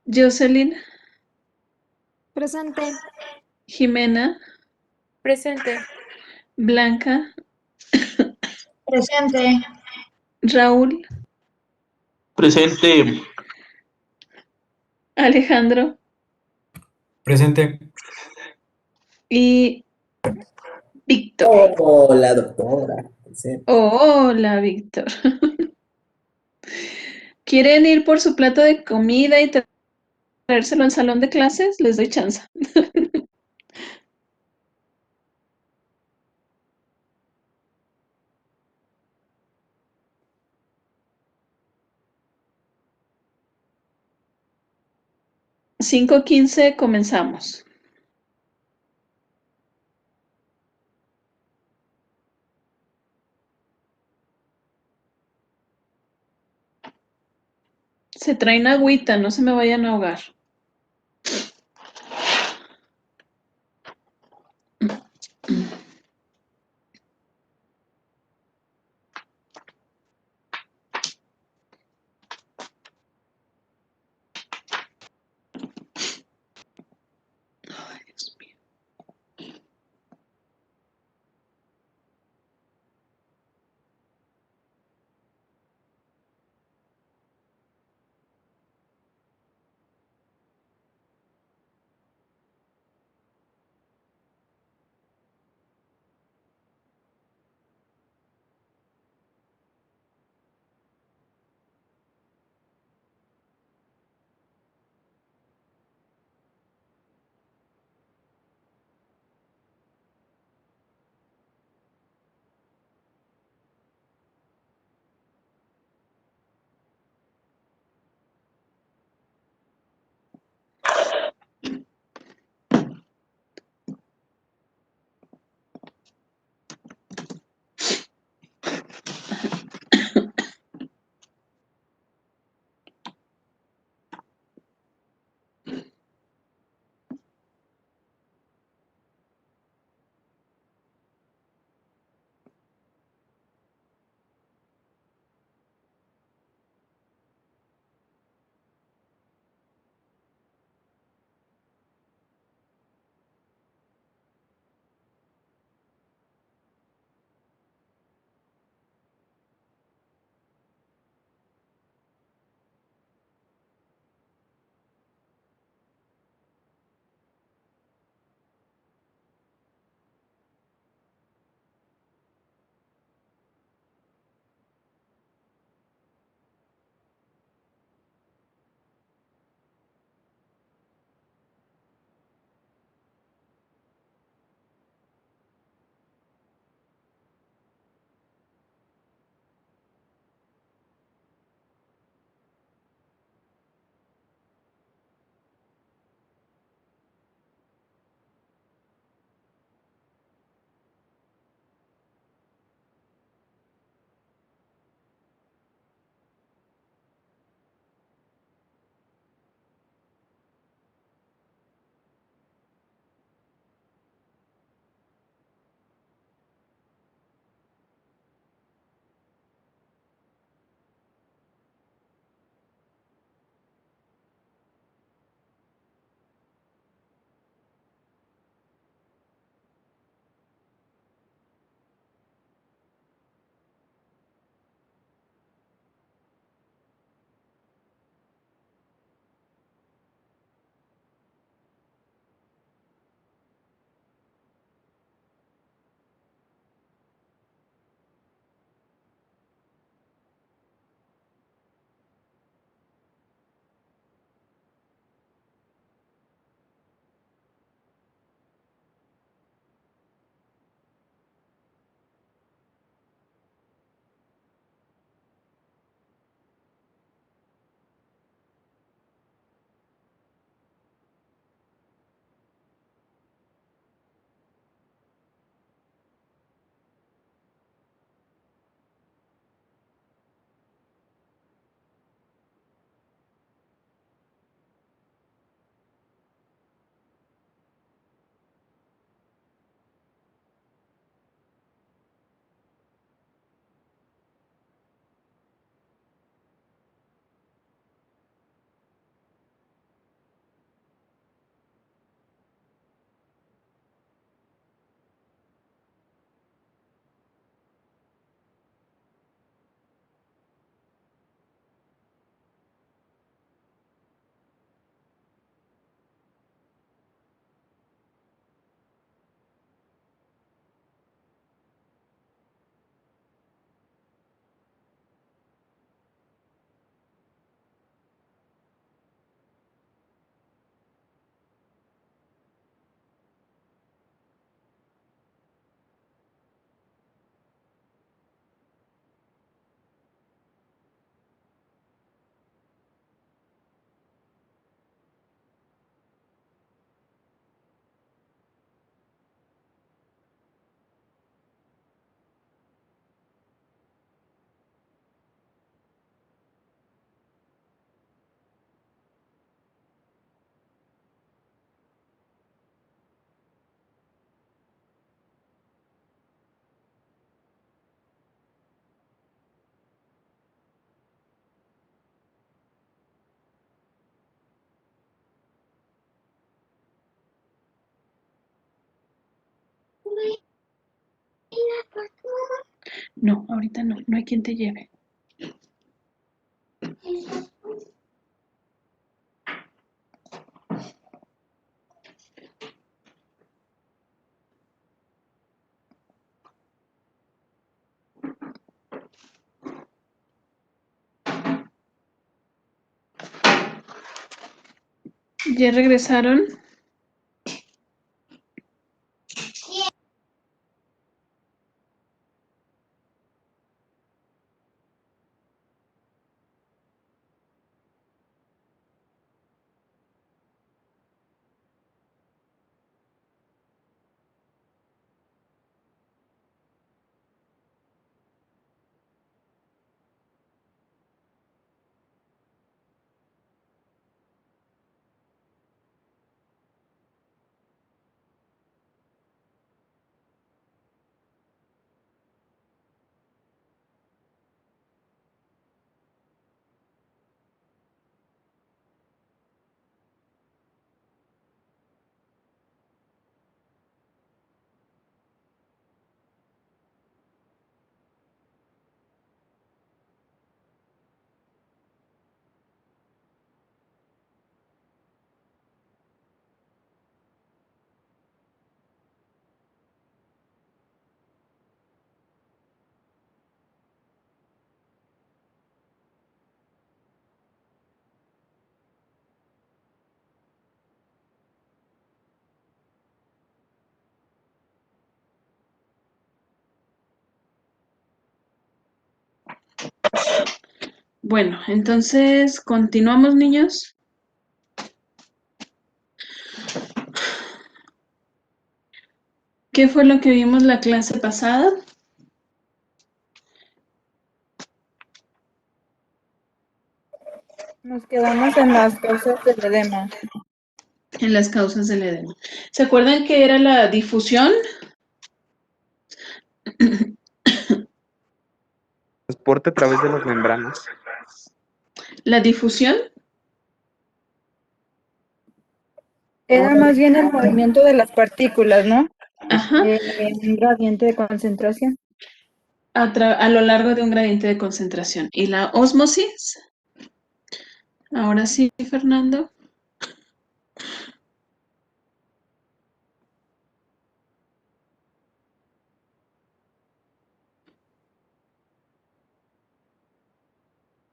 Jocelyn, Presente. Jimena, Presente. Blanca, Presente. Raúl, Presente. Alejandro Presente. y Víctor. Hola, doctora. Presente. Hola, Víctor. ¿Quieren ir por su plato de comida y traérselo al salón de clases? Les doy chance. Cinco quince, comenzamos. Se traen agüita, no se me vayan a ahogar. Ay, Dios mío. No, ahorita no, no hay quien te lleve. ¿Ya regresaron? Bueno, entonces, ¿continuamos, niños? ¿Qué fue lo que vimos la clase pasada? Nos quedamos en las causas del edema. En las causas del edema. ¿Se acuerdan que era la difusión? Transporte a través de las membranas. La difusión. Era más bien el movimiento de las partículas, ¿no? Ajá. Un gradiente de concentración. A lo largo de un gradiente de concentración. ¿Y la ósmosis? Ahora sí, Fernando.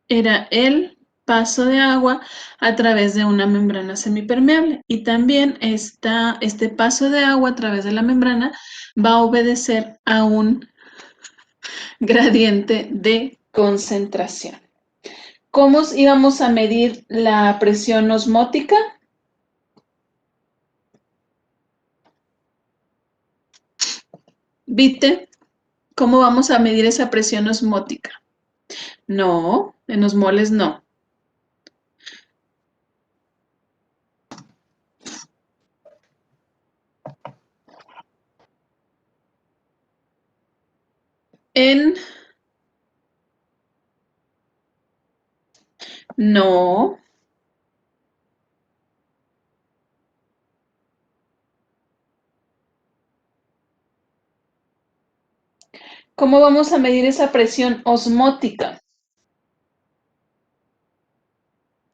Era el paso de agua a través de una membrana semipermeable. Y también este paso de agua a través de la membrana va a obedecer a un gradiente de concentración. ¿Cómo íbamos a medir la presión osmótica? ¿Viste? ¿Cómo vamos a medir esa presión osmótica? No, en osmoles no. No. ¿Cómo vamos a medir esa presión osmótica?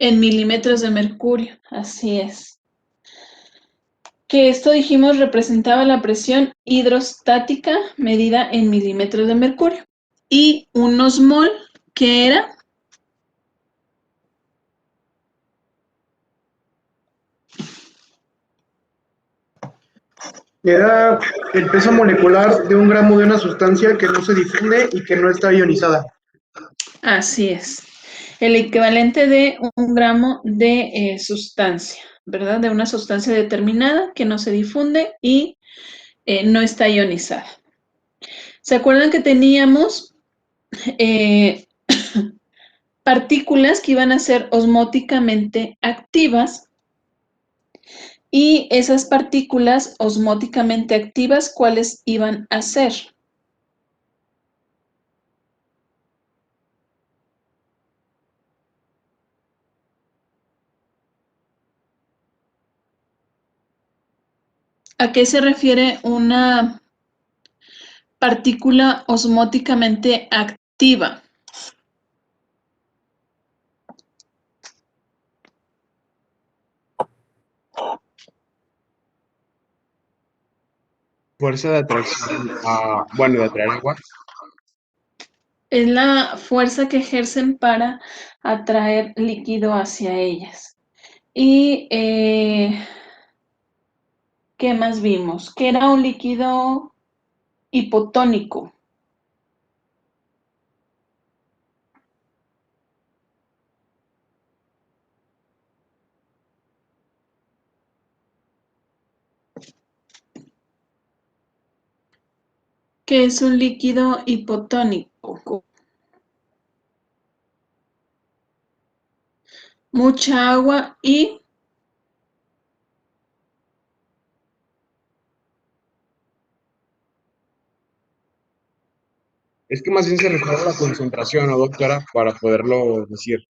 En milímetros de mercurio, así es. Que esto dijimos representaba la presión hidrostática medida en milímetros de mercurio. Y un osmol, ¿qué era? Era el peso molecular de un gramo de una sustancia que no se difunde y que no está ionizada. Así es. El equivalente de un gramo de sustancia, ¿verdad? De una sustancia determinada que no se difunde y no está ionizada. ¿Se acuerdan que teníamos partículas que iban a ser osmóticamente activas? Y esas partículas osmóticamente activas, ¿cuáles iban a ser? ¿A qué se refiere una partícula osmóticamente activa? Fuerza de atracción, bueno, de atraer agua. Es la fuerza que ejercen para atraer líquido hacia ellas. Y, ¿qué más vimos? Que era un líquido hipotónico. ¿Qué es un líquido hipotónico? Mucha agua y Es que más bien se refiere a la concentración, ¿no, doctora? Para poderlo decir.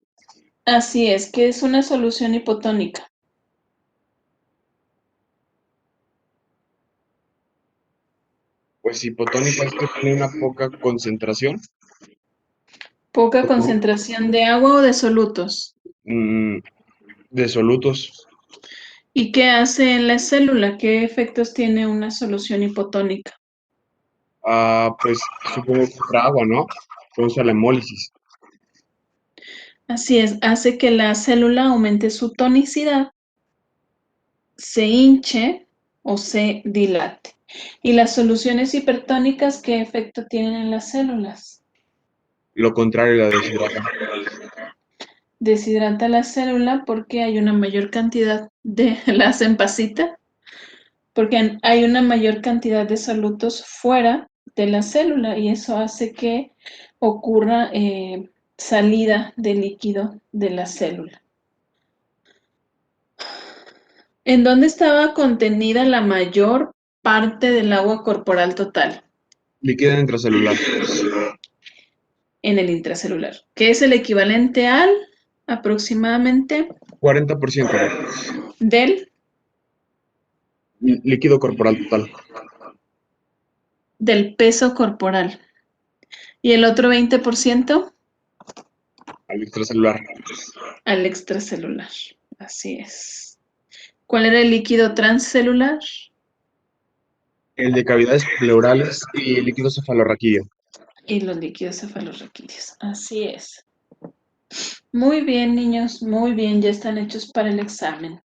así es, que es una solución hipotónica. Pues hipotónica es que tiene una poca concentración. Poca ¿O cómo? concentración de agua o de solutos. De solutos. ¿Y qué hace en la célula? ¿Qué efectos tiene una solución hipotónica? Pues supongo que entra agua, ¿no? Causa la hemólisis. Así es, hace que la célula aumente su tonicidad, se hinche o se dilate. ¿Y las soluciones hipertónicas qué efecto tienen en las células? Lo contrario, la deshidrata. Deshidrata la célula porque hay una mayor cantidad de la hacen pasita, porque hay una mayor cantidad de solutos fuera de la célula y eso hace que ocurra salida de líquido de la célula. ¿En dónde estaba contenida la mayor parte del agua corporal total? Líquida intracelular. En el intracelular, que es el equivalente al aproximadamente 40%. del Líquido corporal total. peso corporal. ¿Y el otro 20%? Al extracelular. Al extracelular. Así es. ¿Cuál era el líquido transcelular? El de cavidades pleurales y el líquido cefalorraquídeo. Y los líquidos cefalorraquídeos. Así es. Muy bien, niños, muy bien, ya están hechos para el examen.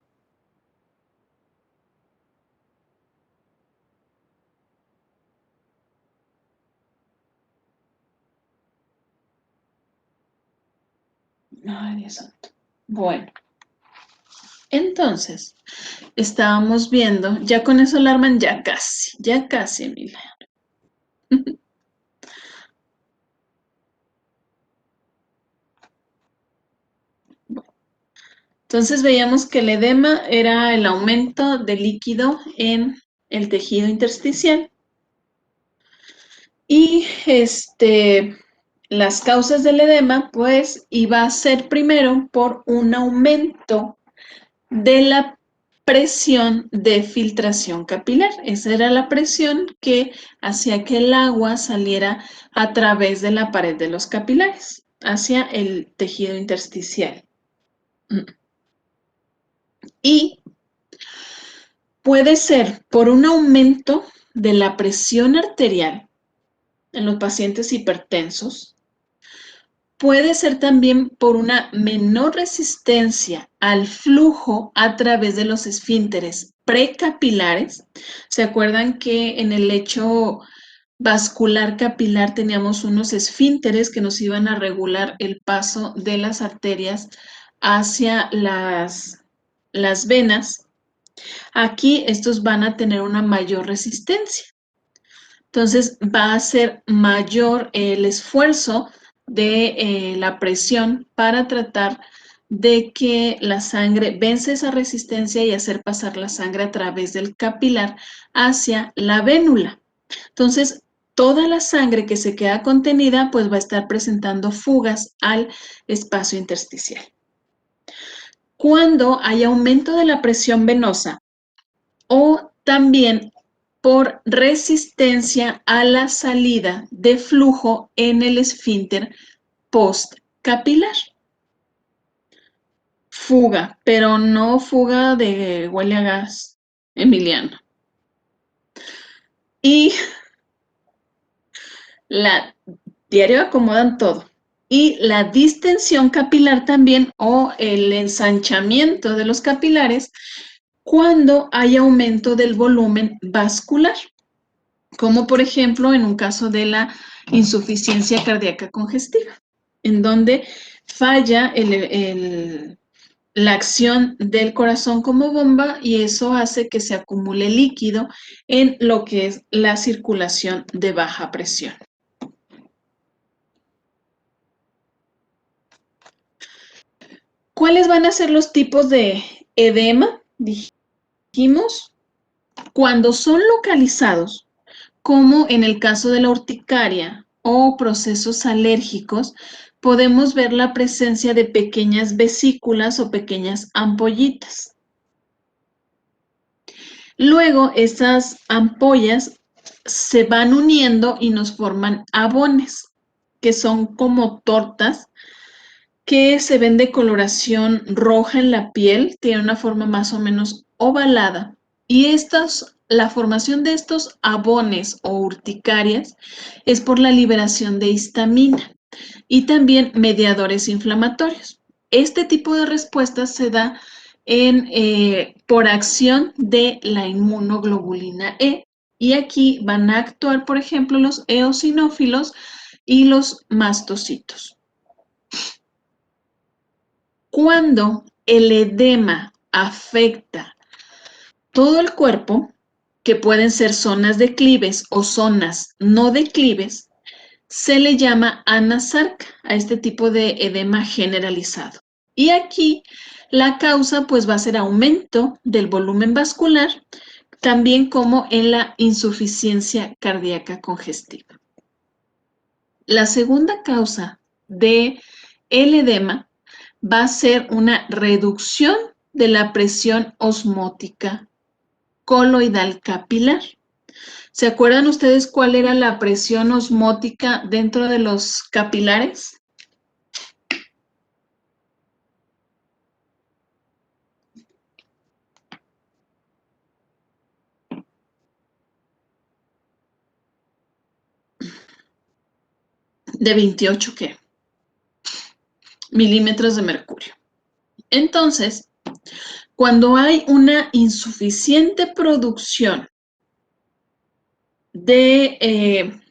Ay, Dios santo. Bueno, entonces, estábamos viendo, ya con eso la arman ya casi, Emilia. Entonces veíamos que el edema era el aumento de líquido en el tejido intersticial. Y las causas del edema, pues, iba a ser primero por un aumento de la presión de filtración capilar. Esa era la presión que hacía que el agua saliera a través de la pared de los capilares hacia el tejido intersticial. Y puede ser por un aumento de la presión arterial en los pacientes hipertensos. Puede ser también por una menor resistencia al flujo a través de los esfínteres precapilares. ¿Se acuerdan que en el lecho vascular capilar teníamos unos esfínteres que nos iban a regular el paso de las arterias hacia las venas? Aquí estos van a tener una mayor resistencia. Entonces va a ser mayor el esfuerzo de la presión para tratar de que la sangre vence esa resistencia y hacer pasar la sangre a través del capilar hacia la vénula. Entonces, toda la sangre que se queda contenida pues va a estar presentando fugas al espacio intersticial. Cuando hay aumento de la presión venosa o también por resistencia a la salida de flujo en el esfínter postcapilar. Fuga, pero no fuga de huele a gas, Emiliano. Y diario acomodan todo. Y la distensión capilar también, o el ensanchamiento de los capilares, cuando hay aumento del volumen vascular, como por ejemplo en un caso de la insuficiencia cardíaca congestiva, en donde falla la acción del corazón como bomba y eso hace que se acumule líquido en lo que es la circulación de baja presión. ¿Cuáles van a ser los tipos de edema? Dijimos, cuando son localizados, como en el caso de la urticaria o procesos alérgicos, podemos ver la presencia de pequeñas vesículas o pequeñas ampollitas. Luego, esas ampollas se van uniendo y nos forman abones, que son como tortas que se ven de coloración roja en la piel, tiene una forma más o menos ovalada. Y la formación de estos abones o urticarias es por la liberación de histamina y también mediadores inflamatorios. Este tipo de respuesta se da por acción de la inmunoglobulina E. Y aquí van a actuar, por ejemplo, los eosinófilos y los mastocitos. Cuando el edema afecta todo el cuerpo, que pueden ser zonas declives o zonas no declives, se le llama anasarca a este tipo de edema generalizado. Y aquí la causa pues va a ser aumento del volumen vascular, también como en la insuficiencia cardíaca congestiva. La segunda causa del edema va a ser una reducción de la presión osmótica coloidal capilar. ¿Se acuerdan ustedes cuál era la presión osmótica dentro de los capilares? De 28, ¿qué? Milímetros de mercurio. Entonces, cuando hay una insuficiente producción de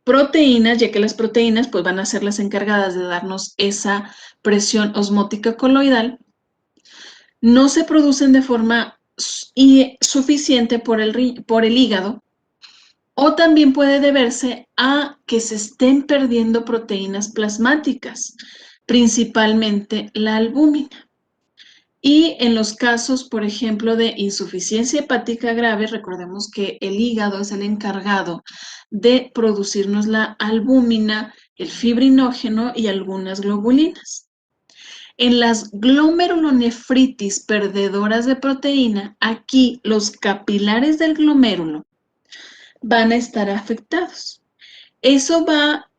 proteínas, ya que las proteínas pues, van a ser las encargadas de darnos esa presión osmótica coloidal, no se producen de forma suficiente por el hígado, o también puede deberse a que se estén perdiendo proteínas plasmáticas, principalmente la albúmina. Y en los casos, por ejemplo, de insuficiencia hepática grave, recordemos que el hígado es el encargado de producirnos la albúmina, el fibrinógeno y algunas globulinas. En las glomerulonefritis perdedoras de proteína, aquí los capilares del glomérulo van a estar afectados. Eso va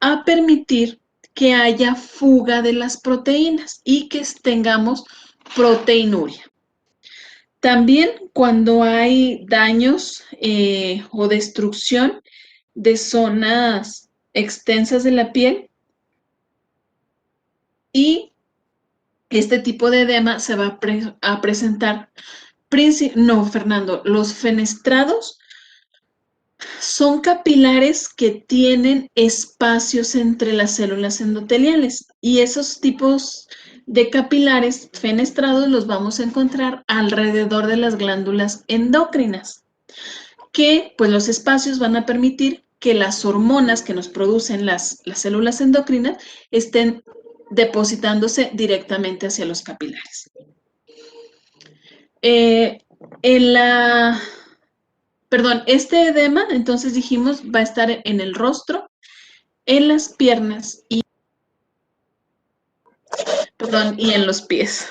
a permitir que haya fuga de las proteínas y que tengamos proteinuria. También cuando hay daños o destrucción de zonas extensas de la piel y este tipo de edema se va a presentar. No, Fernando, los fenestrados son capilares que tienen espacios entre las células endoteliales y esos tipos de capilares fenestrados los vamos a encontrar alrededor de las glándulas endocrinas, que pues los espacios van a permitir que las hormonas que nos producen las células endocrinas estén depositándose directamente hacia los capilares. Este edema, entonces dijimos, va a estar en el rostro, en las piernas y en los pies.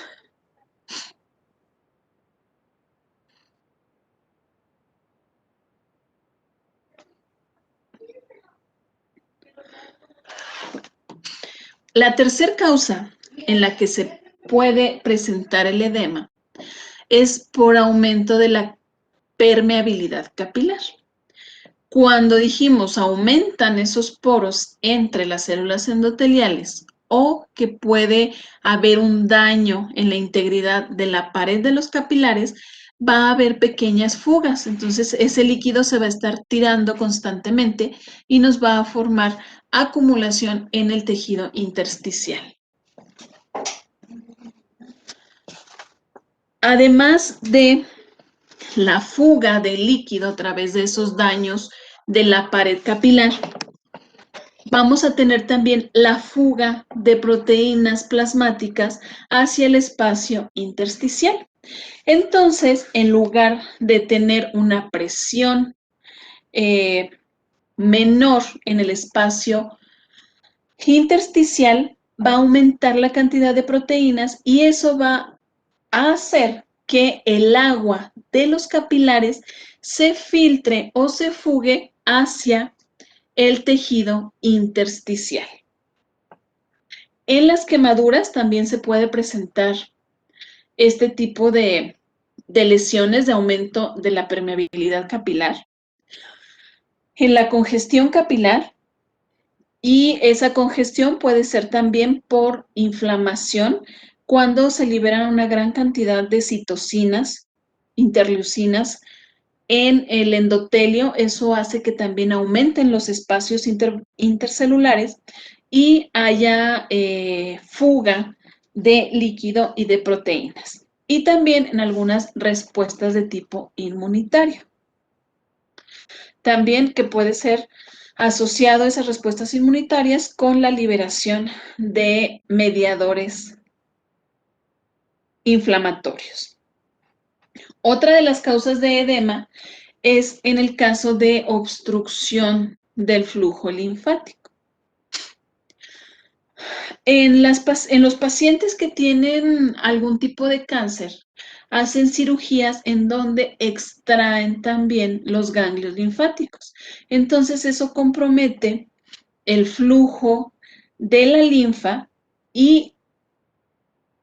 La tercera causa en la que se puede presentar el edema es por aumento de la permeabilidad capilar. Cuando dijimos aumentan esos poros entre las células endoteliales o que puede haber un daño en la integridad de la pared de los capilares, va a haber pequeñas fugas. Entonces, ese líquido se va a estar tirando constantemente y nos va a formar acumulación en el tejido intersticial. Además de la fuga de líquido a través de esos daños de la pared capilar, vamos a tener también la fuga de proteínas plasmáticas hacia el espacio intersticial. Entonces, en lugar de tener una presión menor en el espacio intersticial, va a aumentar la cantidad de proteínas y eso va a hacer que el agua de los capilares se filtre o se fugue hacia el tejido intersticial. En las quemaduras también se puede presentar este tipo de lesiones de aumento de la permeabilidad capilar. En la congestión capilar, y esa congestión puede ser también por inflamación cuando se liberan una gran cantidad de citocinas, interleucinas, en el endotelio. Eso hace que también aumenten los espacios intercelulares y haya fuga de líquido y de proteínas. Y también en algunas respuestas de tipo inmunitario. También que puede ser asociado a esas respuestas inmunitarias con la liberación de mediadores inflamatorios. Otra de las causas de edema es en el caso de obstrucción del flujo linfático. En los pacientes que tienen algún tipo de cáncer, hacen cirugías en donde extraen también los ganglios linfáticos. Entonces, eso compromete el flujo de la linfa y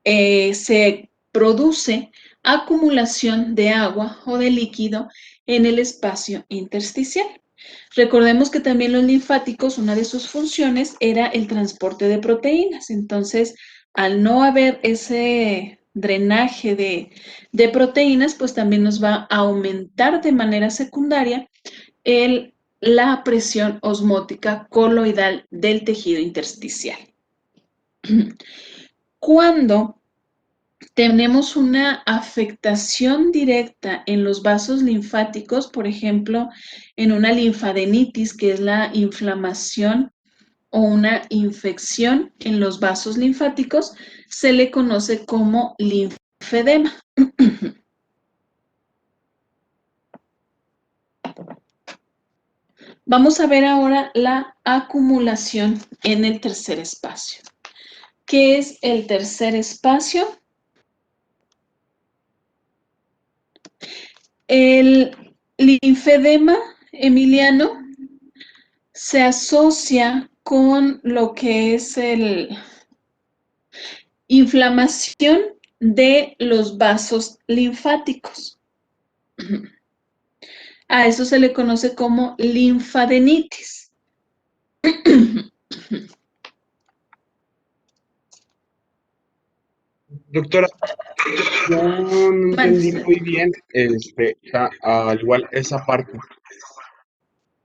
se produce acumulación de agua o de líquido en el espacio intersticial. Recordemos que también los linfáticos, una de sus funciones era el transporte de proteínas. Entonces, al no haber ese drenaje de proteínas, pues también nos va a aumentar de manera secundaria la presión osmótica coloidal del tejido intersticial. Cuando tenemos una afectación directa en los vasos linfáticos, por ejemplo, en una linfadenitis, que es la inflamación o una infección en los vasos linfáticos, se le conoce como linfedema. Vamos a ver ahora la acumulación en el tercer espacio. ¿Qué es el tercer espacio? El linfedema, Emiliano, se asocia con lo que es inflamación de los vasos linfáticos. A eso se le conoce como linfadenitis. Doctora, yo no entendí muy bien, al igual esa parte.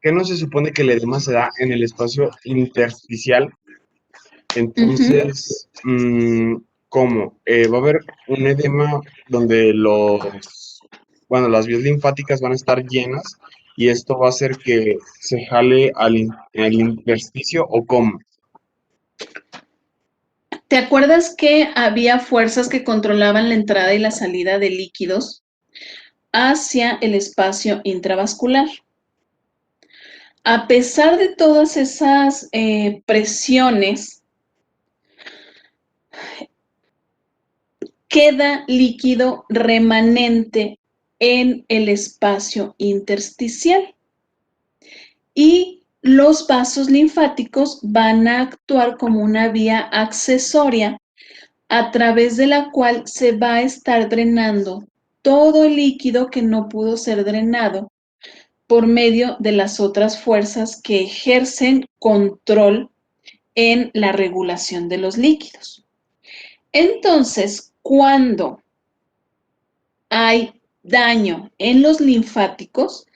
¿Qué no se supone que el edema se da en el espacio intersticial? Entonces, ¿cómo? Va a haber un edema donde las vías linfáticas van a estar llenas y esto va a hacer que se jale al intersticio, ¿o cómo? ¿Te acuerdas que había fuerzas que controlaban la entrada y la salida de líquidos hacia el espacio intravascular? A pesar de todas esas presiones, queda líquido remanente en el espacio intersticial. Y los vasos linfáticos van a actuar como una vía accesoria a través de la cual se va a estar drenando todo el líquido que no pudo ser drenado por medio de las otras fuerzas que ejercen control en la regulación de los líquidos. Entonces, cuando hay daño en los linfáticos,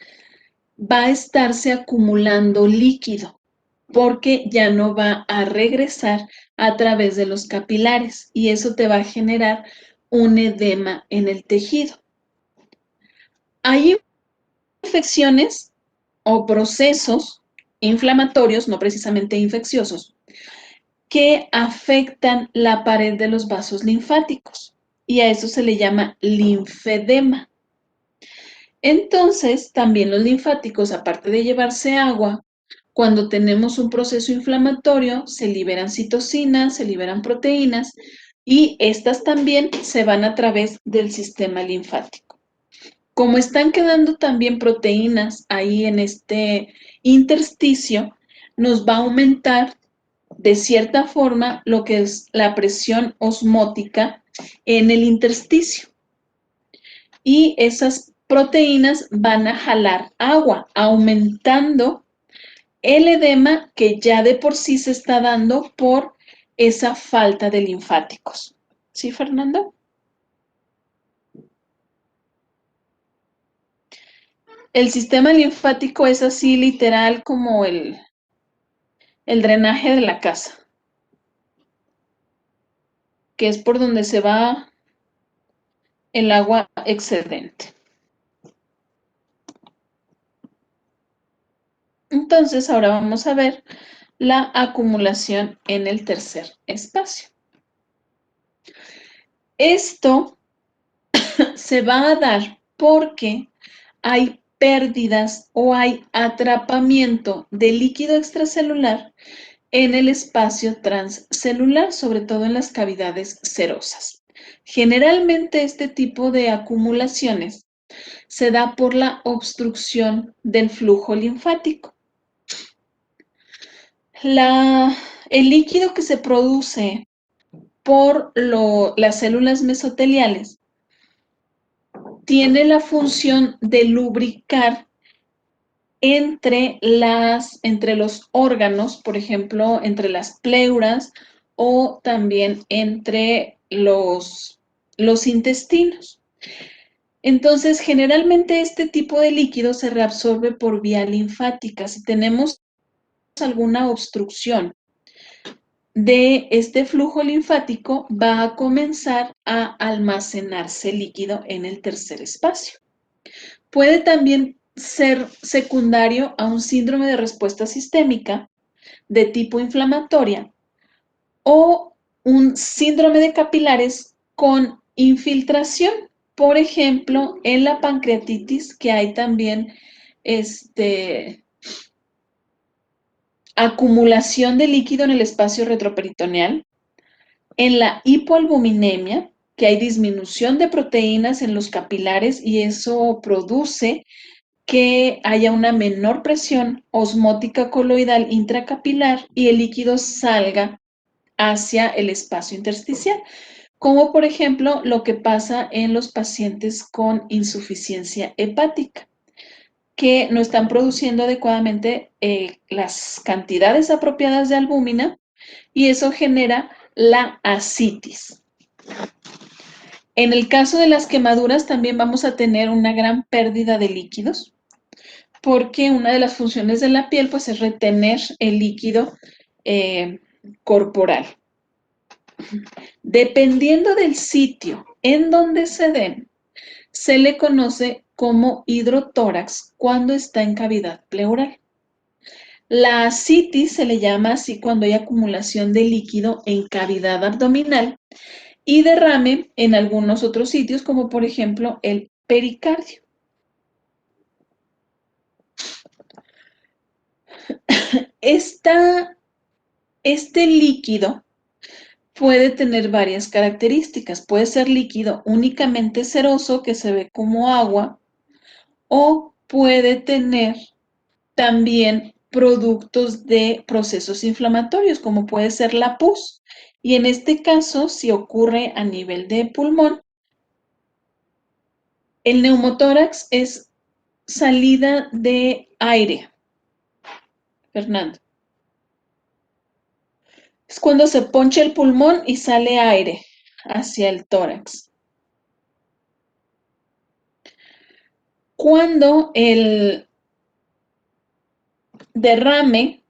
va a estarse acumulando líquido porque ya no va a regresar a través de los capilares y eso te va a generar un edema en el tejido. Hay infecciones o procesos inflamatorios, no precisamente infecciosos, que afectan la pared de los vasos linfáticos y a eso se le llama linfedema. Entonces, también los linfáticos, aparte de llevarse agua, cuando tenemos un proceso inflamatorio, se liberan citocinas, se liberan proteínas y estas también se van a través del sistema linfático. Como están quedando también proteínas ahí en este intersticio, nos va a aumentar de cierta forma lo que es la presión osmótica en el intersticio. Y esas proteínas van a jalar agua, aumentando el edema que ya de por sí se está dando por esa falta de linfáticos. ¿Sí, Fernando? El sistema linfático es así literal como el drenaje de la casa, que es por donde se va el agua excedente. Entonces, ahora vamos a ver la acumulación en el tercer espacio. Esto se va a dar porque hay pérdidas o hay atrapamiento de líquido extracelular en el espacio transcelular, sobre todo en las cavidades serosas. Generalmente este tipo de acumulaciones se da por la obstrucción del flujo linfático. El líquido que se produce por las células mesoteliales tiene la función de lubricar entre los órganos, por ejemplo, entre las pleuras o también entre los intestinos. Entonces, generalmente este tipo de líquido se reabsorbe por vía linfática. Si tenemos alguna obstrucción de este flujo linfático, va a comenzar a almacenarse líquido en el tercer espacio. Puede también ser secundario a un síndrome de respuesta sistémica de tipo inflamatoria o un síndrome de capilares con infiltración. Por ejemplo, en la pancreatitis, que hay también acumulación de líquido en el espacio retroperitoneal. En la hipoalbuminemia, que hay disminución de proteínas en los capilares y eso produce que haya una menor presión osmótica coloidal intracapilar y el líquido salga hacia el espacio intersticial, como por ejemplo lo que pasa en los pacientes con insuficiencia hepática, que no están produciendo adecuadamente las cantidades apropiadas de albúmina y eso genera la ascitis. En el caso de las quemaduras también vamos a tener una gran pérdida de líquidos porque una de las funciones de la piel pues, es retener el líquido corporal. Dependiendo del sitio en donde se den, se le conoce como hidrotórax cuando está en cavidad pleural. La ascitis se le llama así cuando hay acumulación de líquido en cavidad abdominal y derrame en algunos otros sitios, como por ejemplo el pericardio. Este líquido puede tener varias características. Puede ser líquido únicamente ceroso, que se ve como agua, o puede tener también productos de procesos inflamatorios, como puede ser la pus. Y en este caso, si ocurre a nivel de pulmón, el neumotórax es salida de aire. Fernando. Es cuando se poncha el pulmón y sale aire hacia el tórax. Cuando el derrame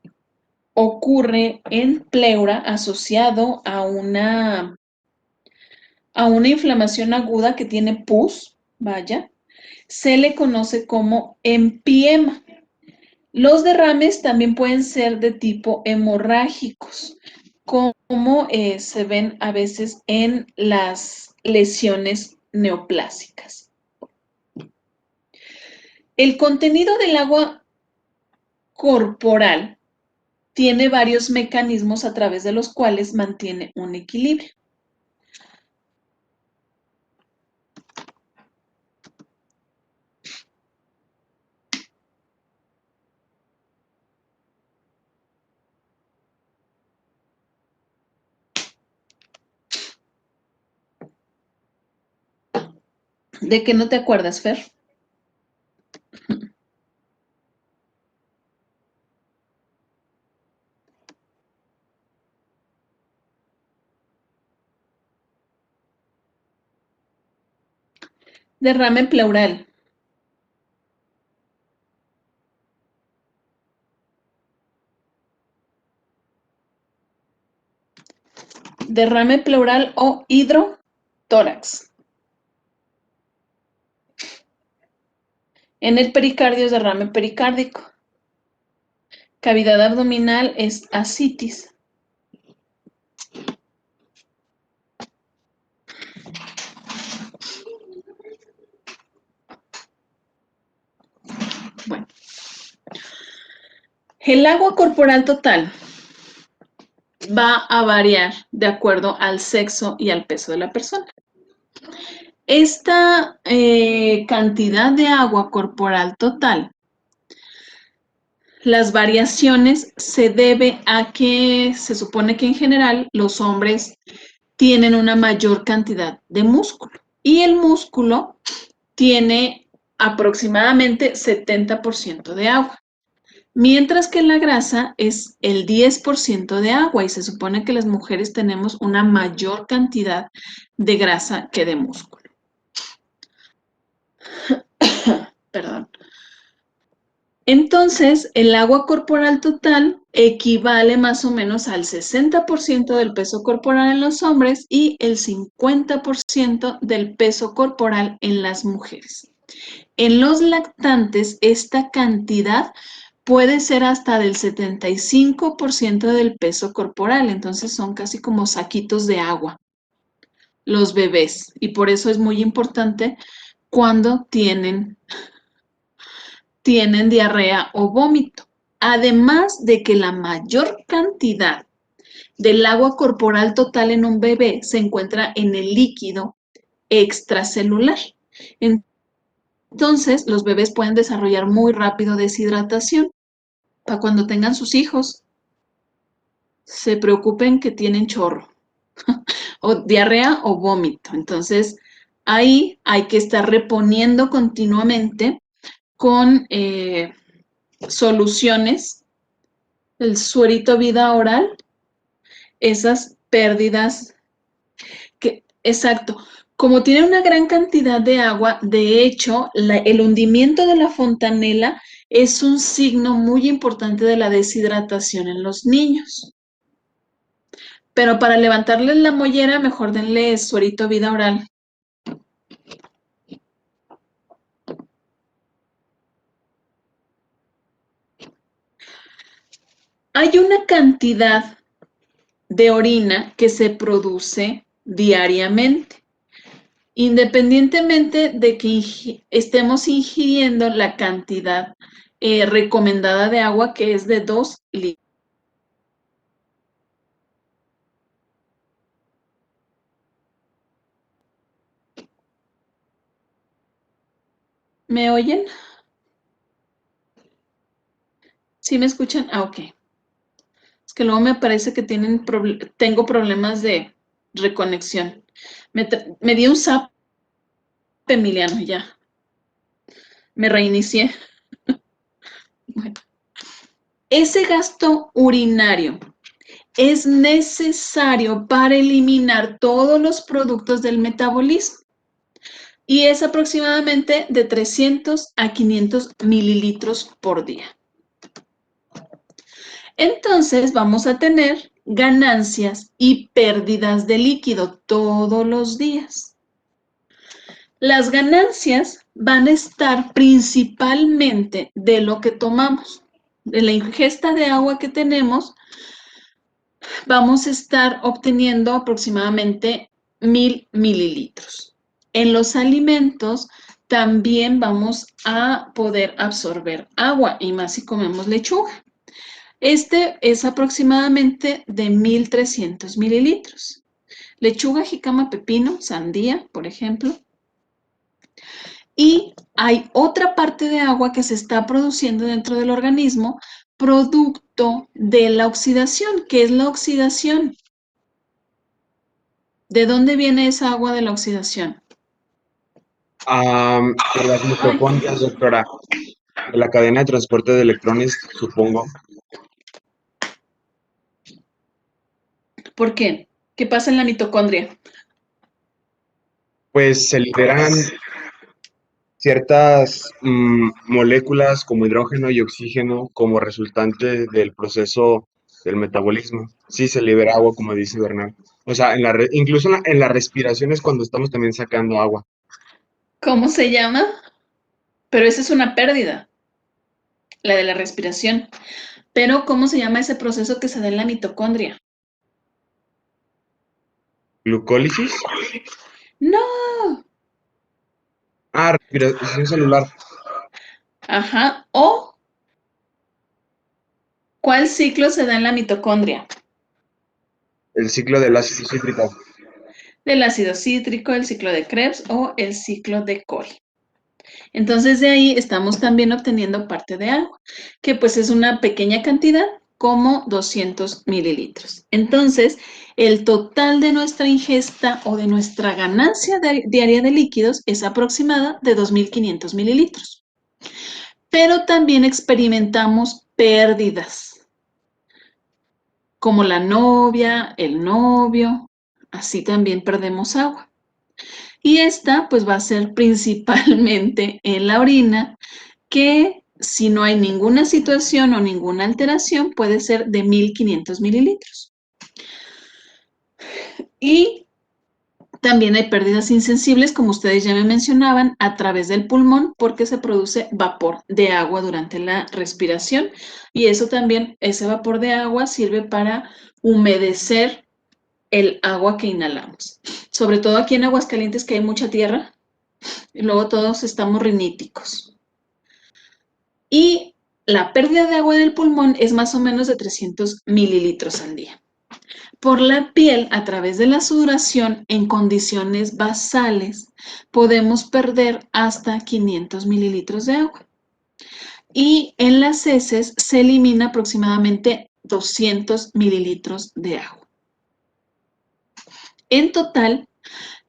ocurre en pleura asociado a una inflamación aguda que tiene pus, vaya, se le conoce como empiema. Los derrames también pueden ser de tipo hemorrágicos, como se ven a veces en las lesiones neoplásicas. El contenido del agua corporal tiene varios mecanismos a través de los cuales mantiene un equilibrio. ¿De qué no te acuerdas, Fer? Derrame pleural. Derrame pleural o hidrotórax. En el pericardio es derrame pericárdico. Cavidad abdominal es ascitis. Bueno. El agua corporal total va a variar de acuerdo al sexo y al peso de la persona. Esta cantidad de agua corporal total, las variaciones se debe a que se supone que en general los hombres tienen una mayor cantidad de músculo y el músculo tiene aproximadamente 70% de agua, mientras que la grasa es el 10% de agua y se supone que las mujeres tenemos una mayor cantidad de grasa que de músculo. Perdón. Entonces, el agua corporal total equivale más o menos al 60% del peso corporal en los hombres y el 50% del peso corporal en las mujeres. En los lactantes, esta cantidad puede ser hasta del 75% del peso corporal, entonces son casi como saquitos de agua los bebés y por eso es muy importante cuando tienen diarrea o vómito. Además de que la mayor cantidad del agua corporal total en un bebé se encuentra en el líquido extracelular. Entonces, los bebés pueden desarrollar muy rápido deshidratación. Para cuando tengan sus hijos, se preocupen que tienen chorro, o diarrea o vómito. Entonces, ahí hay que estar reponiendo continuamente con soluciones, el suerito vida oral, esas pérdidas exacto, como tiene una gran cantidad de agua, de hecho, el hundimiento de la fontanela es un signo muy importante de la deshidratación en los niños. Pero para levantarles la mollera, mejor denle suerito vida oral. Hay una cantidad de orina que se produce diariamente, independientemente de que estemos ingiriendo la cantidad recomendada de agua, que es de 2 litros. ¿Me oyen? ¿Sí me escuchan? Ah, ok. Es que luego me parece que tengo problemas de reconexión. Me dio un zap, Emiliano, ya. Me reinicié. Bueno. Ese gasto urinario es necesario para eliminar todos los productos del metabolismo y es aproximadamente de 300 a 500 mililitros por día. Entonces vamos a tener ganancias y pérdidas de líquido todos los días. Las ganancias van a estar principalmente de lo que tomamos, de la ingesta de agua que tenemos. Vamos a estar obteniendo aproximadamente 1000 mililitros. En los alimentos también vamos a poder absorber agua y más si comemos lechuga. Este es aproximadamente de 1300 mililitros. Lechuga, jícama, pepino, sandía, por ejemplo. Y hay otra parte de agua que se está produciendo dentro del organismo, producto de la oxidación. ¿Qué es la oxidación? ¿De dónde viene esa agua de la oxidación? De las mitocondrias, doctora, de la cadena de transporte de electrones, supongo. ¿Por qué? ¿Qué pasa en la mitocondria? Pues se liberan ciertas moléculas como hidrógeno y oxígeno como resultante del proceso del metabolismo. Sí, se libera agua, como dice Bernal. O sea, incluso en la respiración es cuando estamos también sacando agua. ¿Cómo se llama? Pero esa es una pérdida, la de la respiración. Pero ¿cómo se llama ese proceso que se da en la mitocondria? ¿Glucólisis? No. Respiración celular. Ajá. ¿O cuál ciclo se da en la mitocondria? El ciclo del ácido cítrico. Del ácido cítrico, el ciclo de Krebs o el ciclo de Cori. Entonces de ahí estamos también obteniendo parte de agua, que pues es una pequeña cantidad, como 200 mililitros. Entonces, el total de nuestra ingesta o de nuestra ganancia diaria de líquidos es aproximada de 2.500 mililitros. Pero también experimentamos pérdidas, como la novia, el novio, así también perdemos agua. Y esta pues va a ser principalmente en la orina, que si no hay ninguna situación o ninguna alteración puede ser de 1500 mililitros. Y también hay pérdidas insensibles, como ustedes ya me mencionaban, a través del pulmón porque se produce vapor de agua durante la respiración y eso también, ese vapor de agua sirve para humedecer el agua que inhalamos. Sobre todo aquí en Aguascalientes que hay mucha tierra y luego todos estamos riníticos. Y la pérdida de agua del pulmón es más o menos de 300 mililitros al día. Por la piel, a través de la sudoración, en condiciones basales, podemos perder hasta 500 mililitros de agua. Y en las heces se elimina aproximadamente 200 mililitros de agua. En total,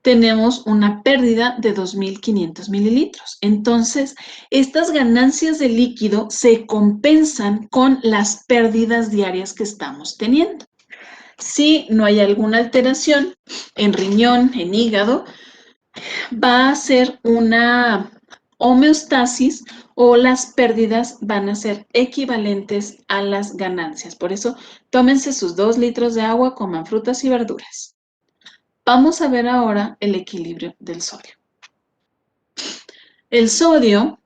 tenemos una pérdida de 2.500 mililitros. Entonces, estas ganancias de líquido se compensan con las pérdidas diarias que estamos teniendo. Si no hay alguna alteración en riñón, en hígado, va a ser una homeostasis o las pérdidas van a ser equivalentes a las ganancias. Por eso, tómense sus 2 litros de agua, coman frutas y verduras. Vamos a ver ahora el equilibrio del sodio. El sodio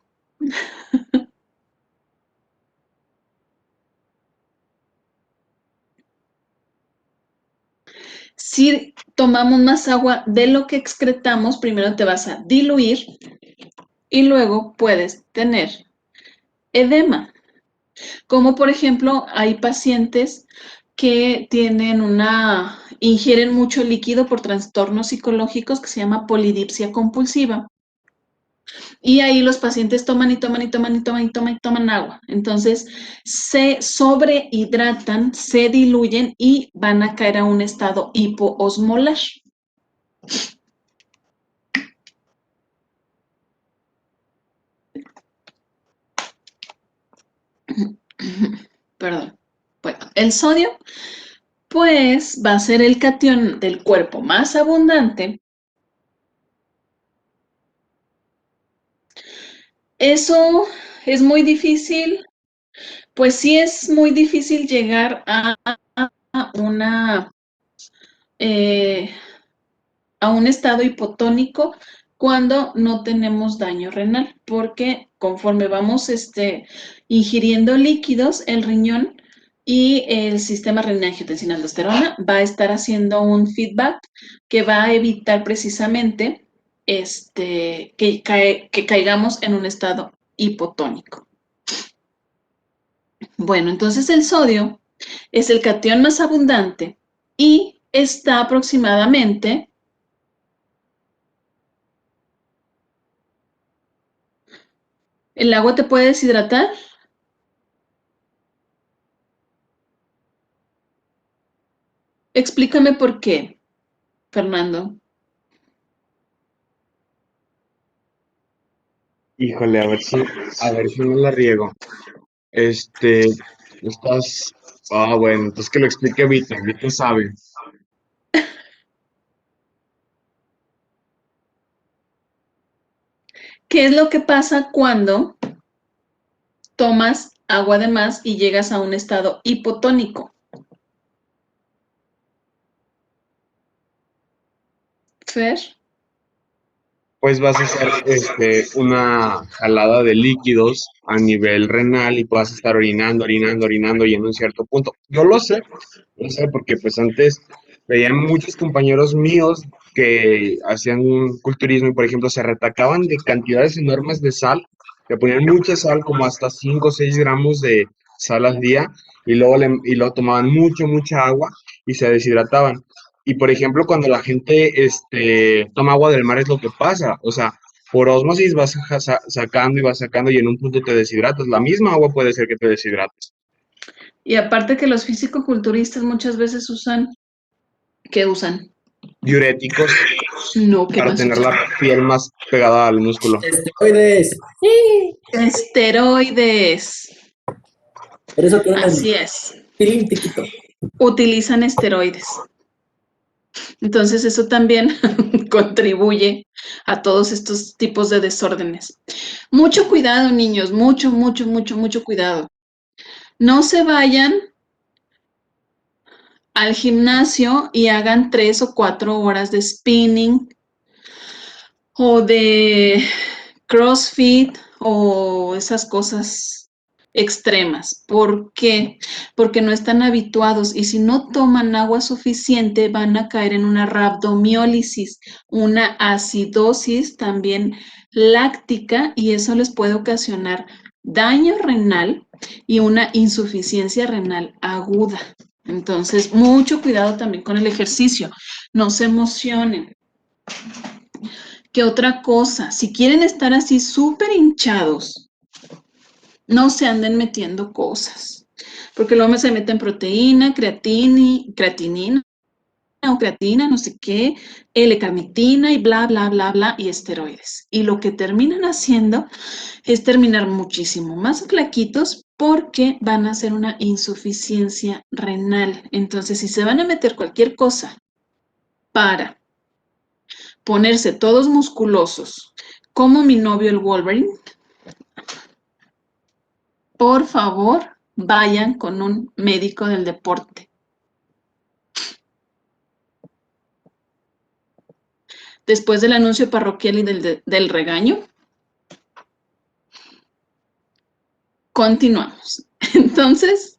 si tomamos más agua de lo que excretamos, primero te vas a diluir y luego puedes tener edema. Como por ejemplo, hay pacientes que ingieren mucho líquido por trastornos psicológicos que se llama polidipsia compulsiva. Y ahí los pacientes toman y toman y toman y toman y toman y toman agua. Entonces se sobrehidratan, se diluyen y van a caer a un estado hipoosmolar. Perdón. Bueno, el sodio, pues va a ser el catión del cuerpo más abundante. Eso es muy difícil, pues sí es muy difícil llegar a a un estado hipotónico cuando no tenemos daño renal, porque conforme vamos ingiriendo líquidos, el riñón y el sistema renina-angiotensina-aldosterona va a estar haciendo un feedback que va a evitar precisamente que caigamos en un estado hipotónico. Bueno, entonces el sodio es el catión más abundante y está aproximadamente ¿el agua te puede deshidratar? Explícame por qué, Fernando. Híjole, a ver si no la riego. Estás, bueno, entonces que lo explique Vita, Vita sabe. ¿Qué es lo que pasa cuando tomas agua de más y llegas a un estado hipotónico? Fer, Pues vas a hacer una jalada de líquidos a nivel renal y vas a estar orinando, orinando, orinando y en un cierto punto. Yo lo sé porque pues antes veía muchos compañeros míos que hacían un culturismo y por ejemplo se retacaban de cantidades enormes de sal, que ponían mucha sal, como hasta 5 o 6 gramos de sal al día y luego tomaban mucha agua y se deshidrataban. Y por ejemplo, cuando la gente toma agua del mar es lo que pasa, o sea, por ósmosis vas sacando y vas sacando y en un punto te deshidratas. La misma agua puede ser que te deshidrates. y aparte que los fisicoculturistas muchas veces usan, ¿qué usan? Diuréticos No, ¿qué para más tener usan? la piel más pegada al músculo. Esteroides. Esteroides. Por eso quieren el Así es. pilín tiquito. Utilizan esteroides. Entonces eso también contribuye a todos estos tipos de desórdenes. Mucho cuidado, niños, mucho cuidado. No se vayan al gimnasio y hagan 3 o 4 horas de spinning o de CrossFit o esas cosas extremas. ¿Por qué? Porque no están habituados y si no toman agua suficiente van a caer en una rhabdomiólisis, una acidosis también láctica y eso les puede ocasionar daño renal y una insuficiencia renal aguda. Entonces, mucho cuidado también con el ejercicio. No se emocionen. ¿Qué otra cosa? Si quieren estar así súper hinchados, no se anden metiendo cosas. Porque luego se meten proteína, creatinina o creatina, no sé qué, L-carnitina y bla, y esteroides. Y lo que terminan haciendo es terminar muchísimo más flaquitos porque van a hacer una insuficiencia renal. Entonces, si se van a meter cualquier cosa para ponerse todos musculosos, como mi novio el Wolverine, por favor, vayan con un médico del deporte. Después del anuncio parroquial y del regaño, continuamos. Entonces,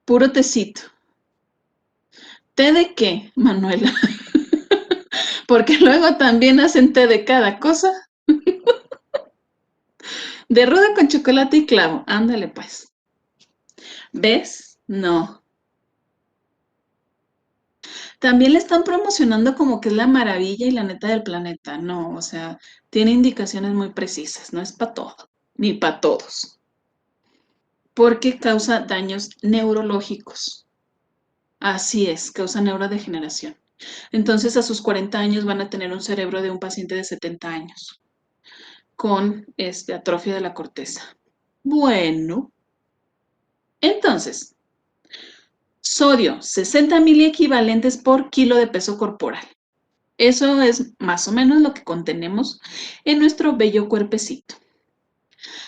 puro tecito. ¿Té de qué, Manuela? Porque luego también hacen té de cada cosa. De ruda con chocolate y clavo. Ándale, pues. ¿Ves? No. También le están promocionando como que es la maravilla y la neta del planeta. No, o sea, tiene indicaciones muy precisas, no es para todo, ni para todos. Porque causa daños neurológicos. Así es, causa neurodegeneración. Entonces, a sus 40 años van a tener un cerebro de un paciente de 70 años con atrofia de la corteza. Bueno, entonces, sodio, 60 miliequivalentes por kilo de peso corporal. Eso es más o menos lo que contenemos en nuestro bello cuerpecito.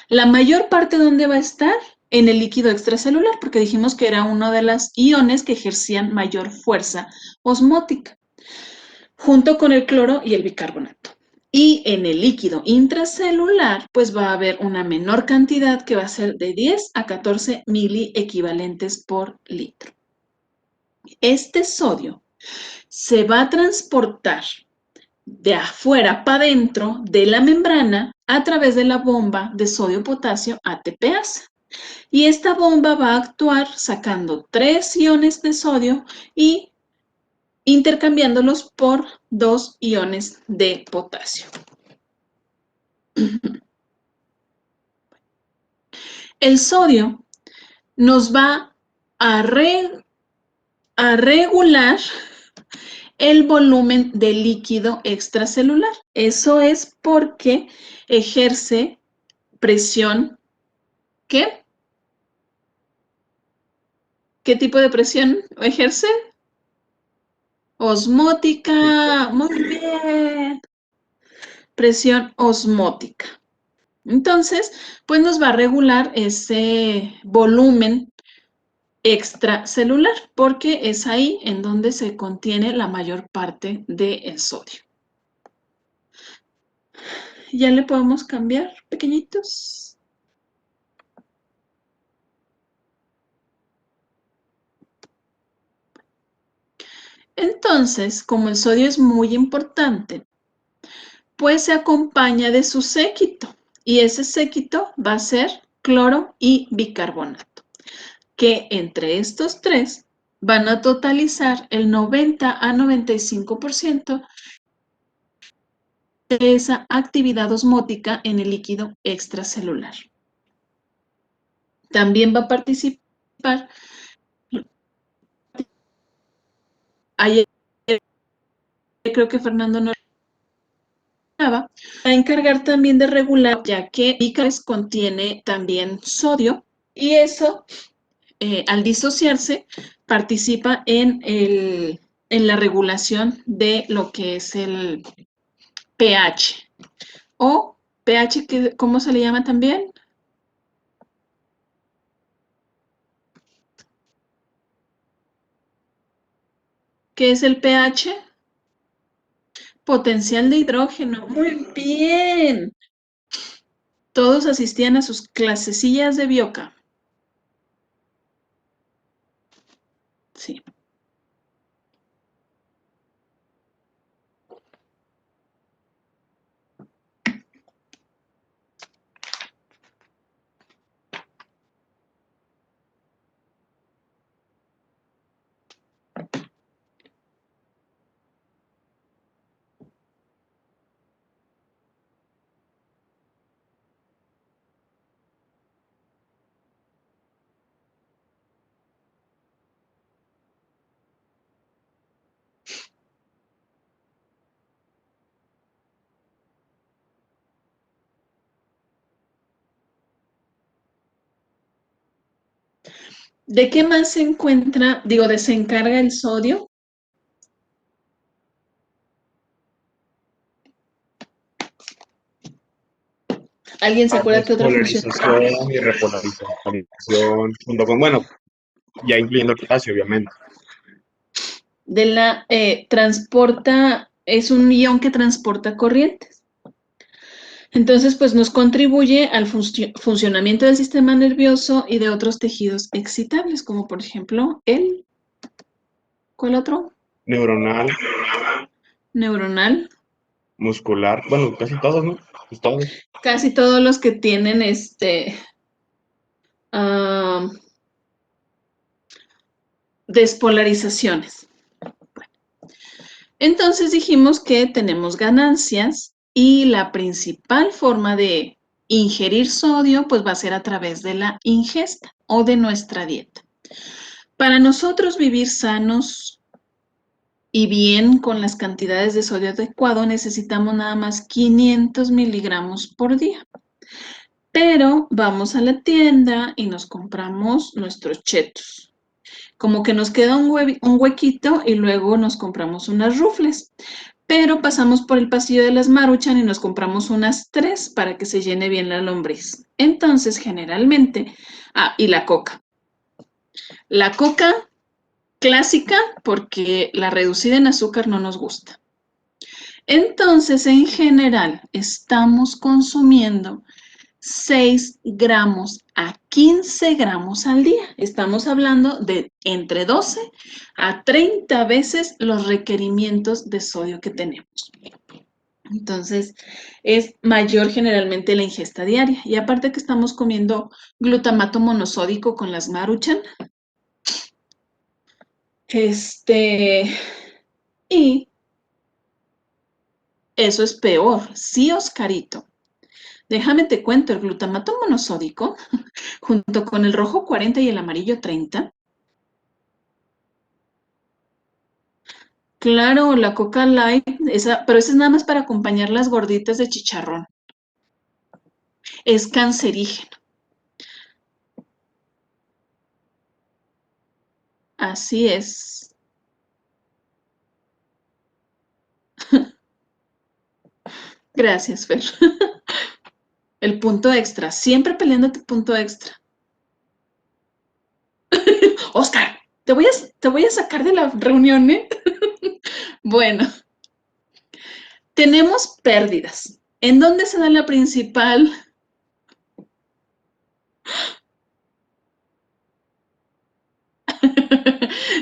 La mayor parte, ¿dónde va a estar? En el líquido extracelular, porque dijimos que era uno de los iones que ejercían mayor fuerza osmótica, junto con el cloro y el bicarbonato. Y en el líquido intracelular, pues va a haber una menor cantidad que va a ser de 10 a 14 miliequivalentes por litro. Este sodio se va a transportar de afuera para adentro de la membrana a través de la bomba de sodio-potasio ATPase. Y esta bomba va a actuar sacando 3 iones de sodio y intercambiándolos por 2 iones de potasio. El sodio nos va a regular el volumen de líquido extracelular. Eso es porque ejerce presión. ¿Qué? ¿Qué tipo de presión ejerce? Osmótica. Muy bien. Presión osmótica. Entonces, pues nos va a regular ese volumen extracelular, porque es ahí en donde se contiene la mayor parte del sodio. ¿Ya le podemos cambiar, pequeñitos? Entonces, como el sodio es muy importante, pues se acompaña de su séquito, y ese séquito va a ser cloro y bicarbonato, que entre estos tres van a totalizar el 90 a 95% de esa actividad osmótica en el líquido extracelular. También va a participar, ayer creo que Fernando no va a encargar también de regular, ya que Icares contiene también sodio, y eso, al disociarse, participa en la regulación de lo que es el pH. O pH, ¿cómo se le llama también? ¿Qué es el pH? Potencial de hidrógeno. Muy bien. Todos asistían a sus clasecillas de bioca. Sí. ¿De qué más se encuentra, desencarga el sodio? ¿Alguien se acuerda qué otra función? Despolarización y repolarización, junto con, bueno, ya incluyendo el potasio, obviamente. Es un ion que transporta corrientes. Entonces, pues nos contribuye al funcionamiento del sistema nervioso y de otros tejidos excitables, como por ejemplo ¿cuál otro? Neuronal, Neuronal. muscular, bueno, casi todos, ¿no? Pues todos. Casi todos los que tienen despolarizaciones. Entonces dijimos que tenemos ganancias y la principal forma de ingerir sodio pues va a ser a través de la ingesta o de nuestra dieta. Para nosotros vivir sanos y bien con las cantidades de sodio adecuado necesitamos nada más 500 miligramos por día. Pero vamos a la tienda y nos compramos nuestros chetos. Como que nos queda un huequito y luego nos compramos unas rufles. Pero pasamos por el pasillo de las Maruchan y nos compramos unas 3 para que se llene bien la lombriz. Entonces, generalmente, y la coca. La coca clásica porque la reducida en azúcar no nos gusta. Entonces, en general, estamos consumiendo 6 gramos a 15 gramos al día. Estamos hablando de entre 12 a 30 veces los requerimientos de sodio que tenemos. Entonces, es mayor generalmente la ingesta diaria. Y aparte que estamos comiendo glutamato monosódico con las Maruchan. Y eso es peor. Sí, Oscarito. Déjame te cuento, el glutamato monosódico, junto con el rojo 40 y el amarillo 30. Claro, la Coca Light, pero esa es nada más para acompañar las gorditas de chicharrón. Es cancerígeno. Así es. Gracias, Fer. El punto extra, siempre peleándote punto extra. Oscar, te voy a sacar de la reunión, ¿eh? Bueno, tenemos pérdidas. ¿En dónde se da la principal?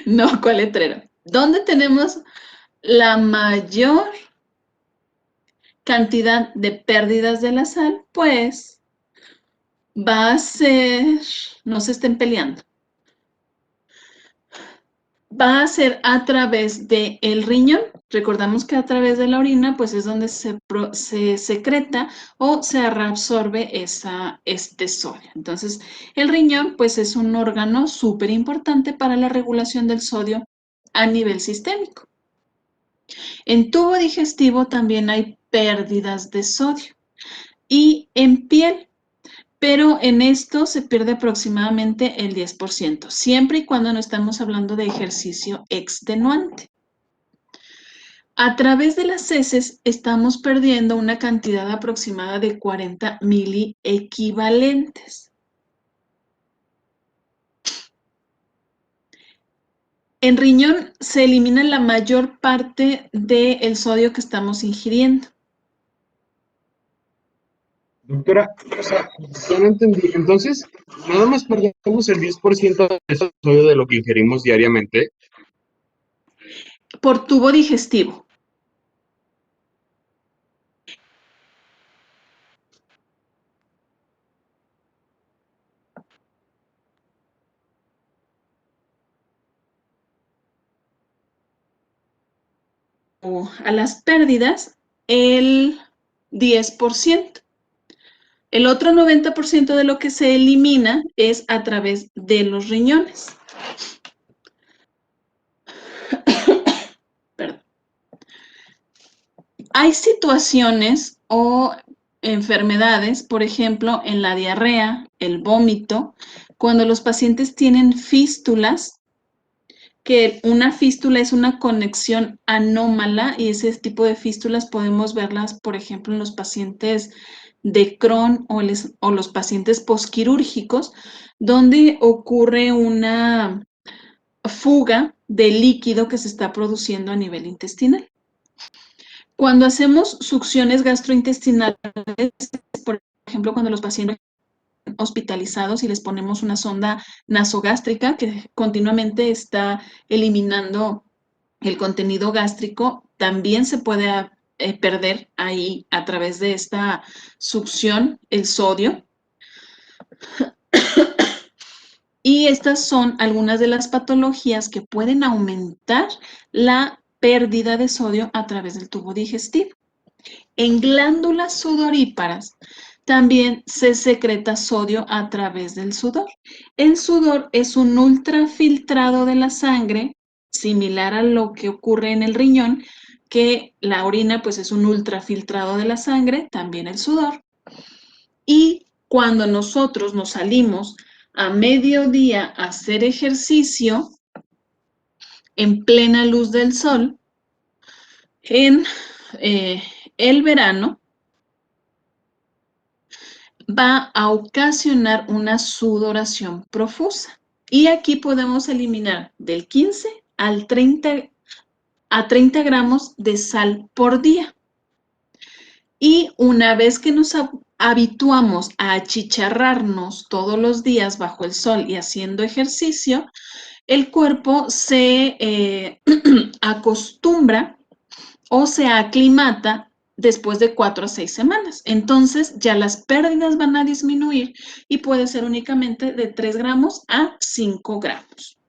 No, ¿cuál letrero? ¿Dónde tenemos la mayor cantidad de pérdidas de la sal? Pues va a ser, no se estén peleando, va a ser a través del riñón. Recordamos que a través de la orina, pues es donde se secreta o se reabsorbe este sodio. Entonces, el riñón, pues es un órgano súper importante para la regulación del sodio a nivel sistémico. En tubo digestivo también hay pérdidas de sodio y en piel, pero en esto se pierde aproximadamente el 10%, siempre y cuando no estamos hablando de ejercicio extenuante. A través de las heces estamos perdiendo una cantidad aproximada de 40 miliequivalentes. En riñón se elimina la mayor parte del sodio que estamos ingiriendo. Doctora, o sea, ya no entendí. Entonces, nada más perdemos el 10% de sodio de lo que ingerimos diariamente. Por tubo digestivo. A las pérdidas, el 10%. El otro 90% de lo que se elimina es a través de los riñones. Perdón. Hay situaciones o enfermedades, por ejemplo, en la diarrea, el vómito, cuando los pacientes tienen fístulas, que una fístula es una conexión anómala y ese tipo de fístulas podemos verlas, por ejemplo, en los pacientes de Crohn o los pacientes posquirúrgicos, donde ocurre una fuga de líquido que se está produciendo a nivel intestinal. Cuando hacemos succiones gastrointestinales, por ejemplo, cuando los pacientes hospitalizados y les ponemos una sonda nasogástrica que continuamente está eliminando el contenido gástrico, también se puede perder ahí a través de esta succión el sodio. Y estas son algunas de las patologías que pueden aumentar la pérdida de sodio a través del tubo digestivo. En glándulas sudoríparas también se secreta sodio a través del sudor. El sudor es un ultrafiltrado de la sangre, similar a lo que ocurre en el riñón, que la orina pues es un ultrafiltrado de la sangre, también el sudor. Y cuando nosotros nos salimos a mediodía a hacer ejercicio en plena luz del sol, en el verano, va a ocasionar una sudoración profusa. Y aquí podemos eliminar del 15 al 30 a 30 gramos de sal por día. Y una vez que nos habituamos a achicharrarnos todos los días bajo el sol y haciendo ejercicio, el cuerpo se acostumbra o se aclimata después de 4 a 6 semanas. Entonces ya las pérdidas van a disminuir y puede ser únicamente de 3 gramos a 5 gramos.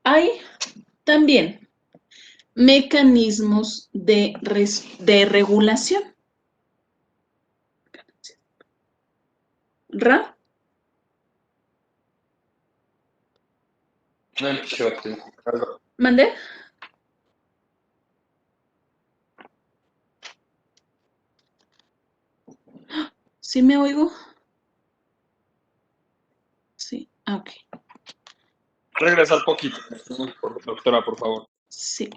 Hay también mecanismos de regulación. ¿Ra? ¿Mandé? ¿Sí me oigo? Sí, ok. Regresar poquito, doctora, por favor. Sí.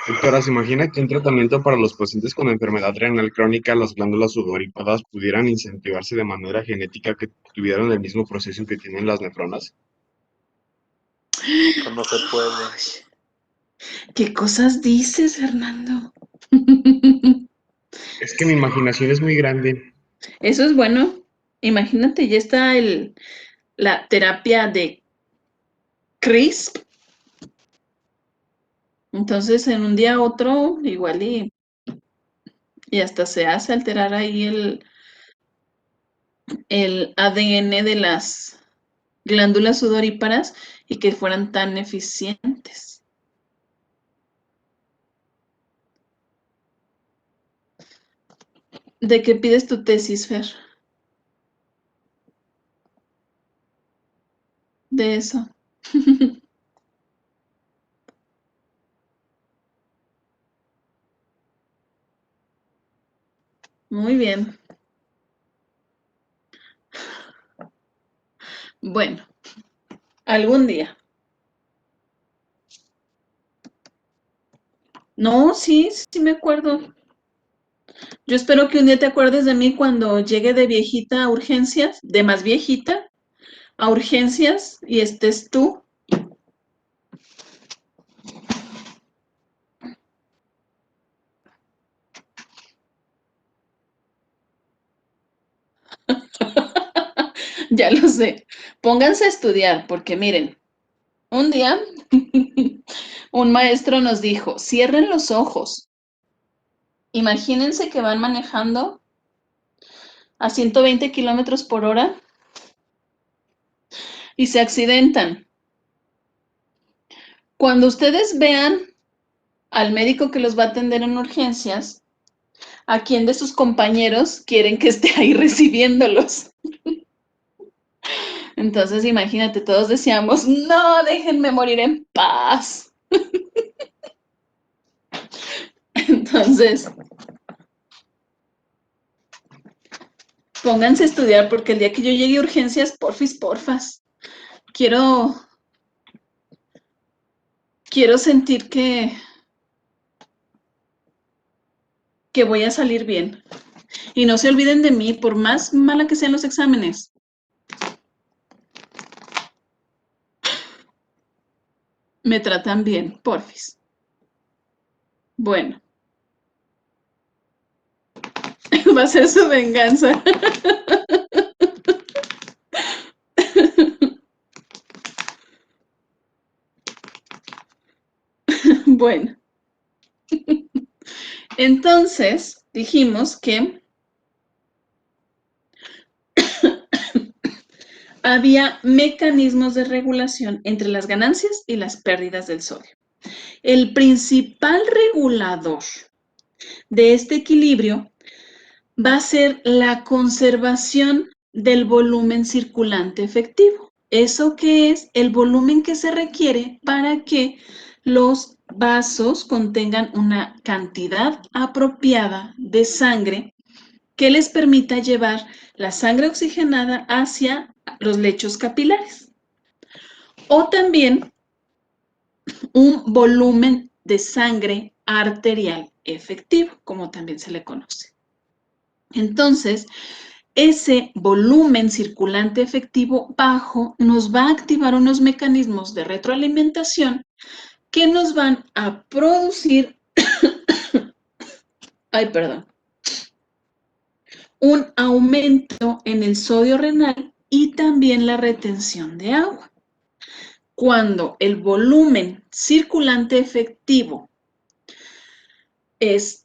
Doctora, ¿se imagina que un tratamiento para los pacientes con enfermedad renal crónica, las glándulas sudoríparas, pudieran incentivarse de manera genética que tuvieran el mismo proceso que tienen las nefronas? No se puede. ¿Qué cosas dices, Fernando? Es que mi imaginación es muy grande. Eso es bueno. Imagínate, ya está la terapia de CRISP. Entonces, en un día a otro, igual y hasta se hace alterar ahí el ADN de las glándulas sudoríparas y que fueran tan eficientes. ¿De qué pides tu tesis, Fer? De eso. Muy bien. Bueno, algún día. No, sí me acuerdo. Yo espero que un día te acuerdes de mí cuando llegue de viejita a urgencias, de más viejita a urgencias y estés tú. Ya lo sé. Pónganse a estudiar porque miren, un día un maestro nos dijo, cierren los ojos. Imagínense que van manejando a 120 kilómetros por hora y se accidentan. Cuando ustedes vean al médico que los va a atender en urgencias, ¿a quién de sus compañeros quieren que esté ahí recibiéndolos? Entonces, imagínate, todos decíamos, no, déjenme morir en paz. Entonces, pónganse a estudiar porque el día que yo llegue a urgencias, porfas, quiero sentir que voy a salir bien. Y no se olviden de mí, por más mala que sean los exámenes. Me tratan bien, porfis. Bueno. Va a ser su venganza. Bueno. Entonces, dijimos que había mecanismos de regulación entre las ganancias y las pérdidas del sodio. El principal regulador de este equilibrio va a ser la conservación del volumen circulante efectivo. ¿Eso qué es? El volumen que se requiere para que los vasos contengan una cantidad apropiada de sangre que les permita llevar la sangre oxigenada hacia los lechos capilares. O también un volumen de sangre arterial efectivo, como también se le conoce. Entonces, ese volumen circulante efectivo bajo nos va a activar unos mecanismos de retroalimentación que nos van a producir, un aumento en el sodio renal y también la retención de agua. Cuando el volumen circulante efectivo es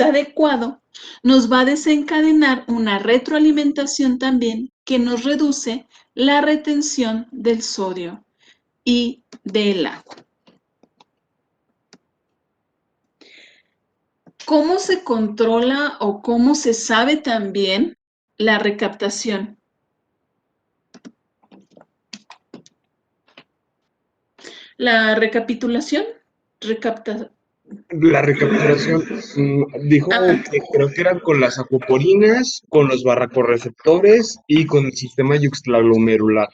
adecuado, nos va a desencadenar una retroalimentación también que nos reduce la retención del sodio y del agua. ¿Cómo se controla o cómo se sabe también la recaptación? La recapitulación, La recapitulación dijo que creo que eran con las acuporinas, con los barracorreceptores y con el sistema yuxtaglomerular.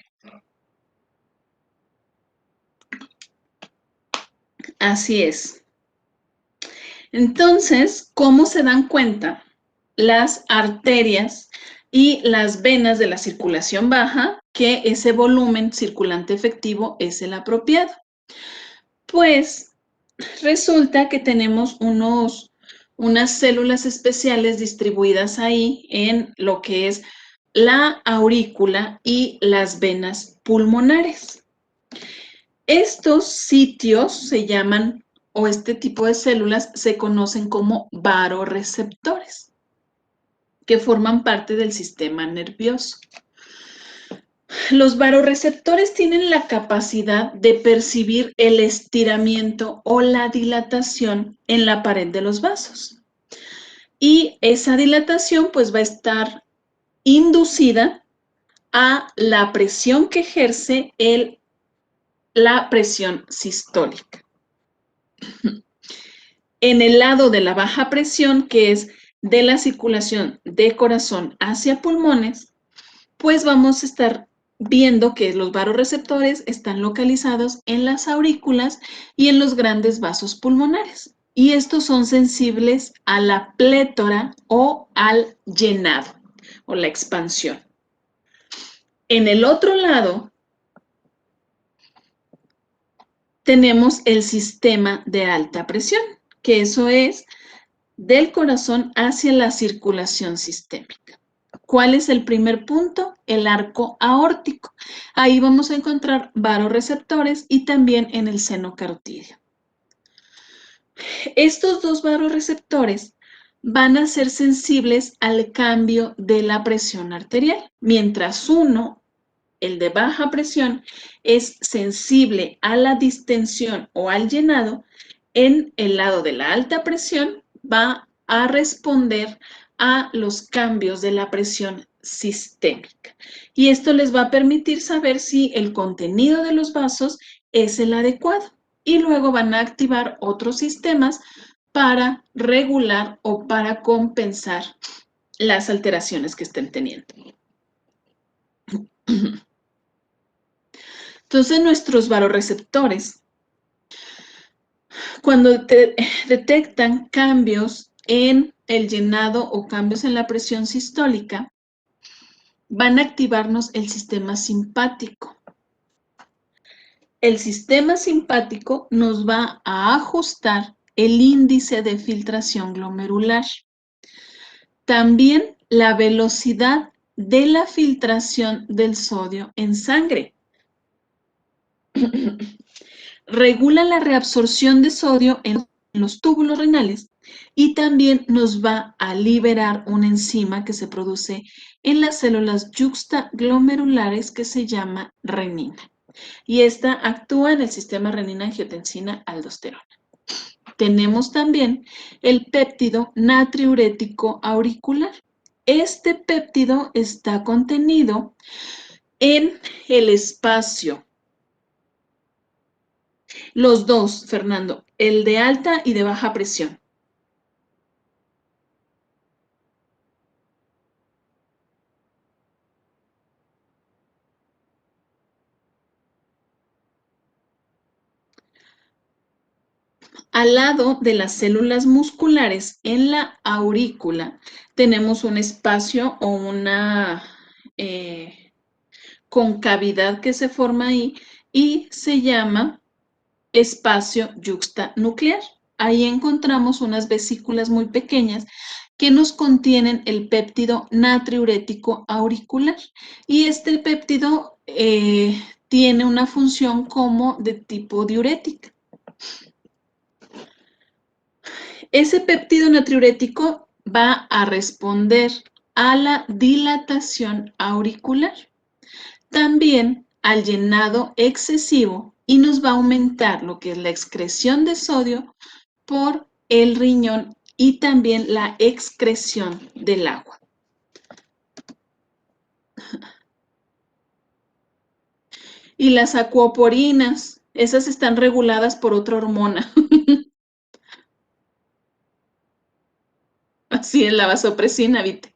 Así es. Entonces, ¿cómo se dan cuenta las arterias y las venas de la circulación baja que ese volumen circulante efectivo es el apropiado? Pues resulta que tenemos unas células especiales distribuidas ahí en lo que es la aurícula y las venas pulmonares. Estos sitios se llaman, o este tipo de células se conocen como varoreceptores, que forman parte del sistema nervioso. Los varoreceptores tienen la capacidad de percibir el estiramiento o la dilatación en la pared de los vasos. Y esa dilatación pues va a estar inducida a la presión que ejerce la presión sistólica. En el lado de la baja presión, que es de la circulación de corazón hacia pulmones, pues vamos a estar viendo que los varoreceptores están localizados en las aurículas y en los grandes vasos pulmonares. Y estos son sensibles a la plétora o al llenado o la expansión. En el otro lado, tenemos el sistema de alta presión, que eso es del corazón hacia la circulación sistémica. ¿Cuál es el primer punto? El arco aórtico. Ahí vamos a encontrar varoreceptores y también en el seno carotídeo. Estos dos varoreceptores van a ser sensibles al cambio de la presión arterial, mientras uno, el de baja presión, es sensible a la distensión o al llenado. En el lado de la alta presión va a responder a los cambios de la presión sistémica. Y esto les va a permitir saber si el contenido de los vasos es el adecuado. Y luego van a activar otros sistemas para regular o para compensar las alteraciones que estén teniendo. Entonces, nuestros varoreceptores, cuando detectan cambios en el llenado o cambios en la presión sistólica, van a activarnos el sistema simpático. El sistema simpático nos va a ajustar el índice de filtración glomerular. También la velocidad de la filtración del sodio en sangre. Regula la reabsorción de sodio en los túbulos renales y también nos va a liberar una enzima que se produce en las células yuxtaglomerulares que se llama renina. Y esta actúa en el sistema renina-angiotensina-aldosterona. Tenemos también el péptido natriurético auricular. Este péptido está contenido en el espacio. Los dos, Fernando, el de alta y de baja presión. Al lado de las células musculares en la aurícula tenemos un espacio o una concavidad que se forma ahí y se llama espacio yuxtanuclear. Ahí encontramos unas vesículas muy pequeñas que nos contienen el péptido natriurético auricular. Y este péptido tiene una función como de tipo diurética. Ese péptido natriurético va a responder a la dilatación auricular, también al llenado excesivo, y nos va a aumentar lo que es la excreción de sodio por el riñón y también la excreción del agua. Y las acuoporinas, esas están reguladas por otra hormona. Así es, la vasopresina, ¿viste?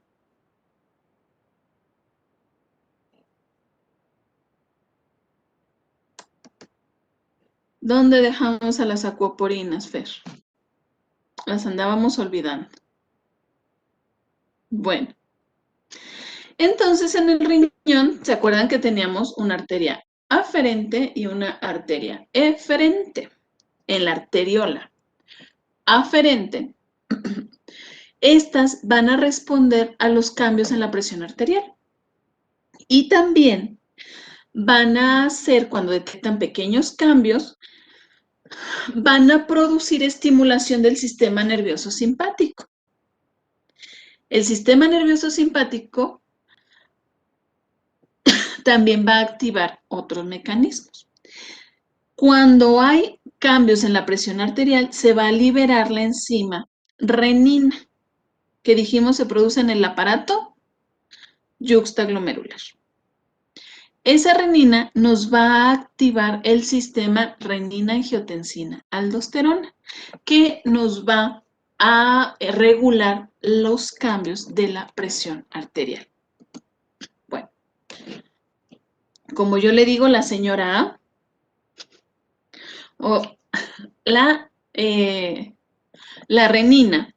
¿Dónde dejamos a las acuoporinas, Fer? Las andábamos olvidando. Bueno. Entonces, en el riñón, ¿se acuerdan que teníamos una arteria aferente y una arteria eferente? En la arteriola aferente, estas van a responder a los cambios en la presión arterial. Y también van a hacer, cuando detectan pequeños cambios, van a producir estimulación del sistema nervioso simpático. El sistema nervioso simpático también va a activar otros mecanismos. Cuando hay cambios en la presión arterial, se va a liberar la enzima renina, que dijimos se produce en el aparato yuxtaglomerular. Esa renina nos va a activar el sistema renina-angiotensina-aldosterona, que nos va a regular los cambios de la presión arterial. Bueno, como yo le digo, la señora A, o la renina.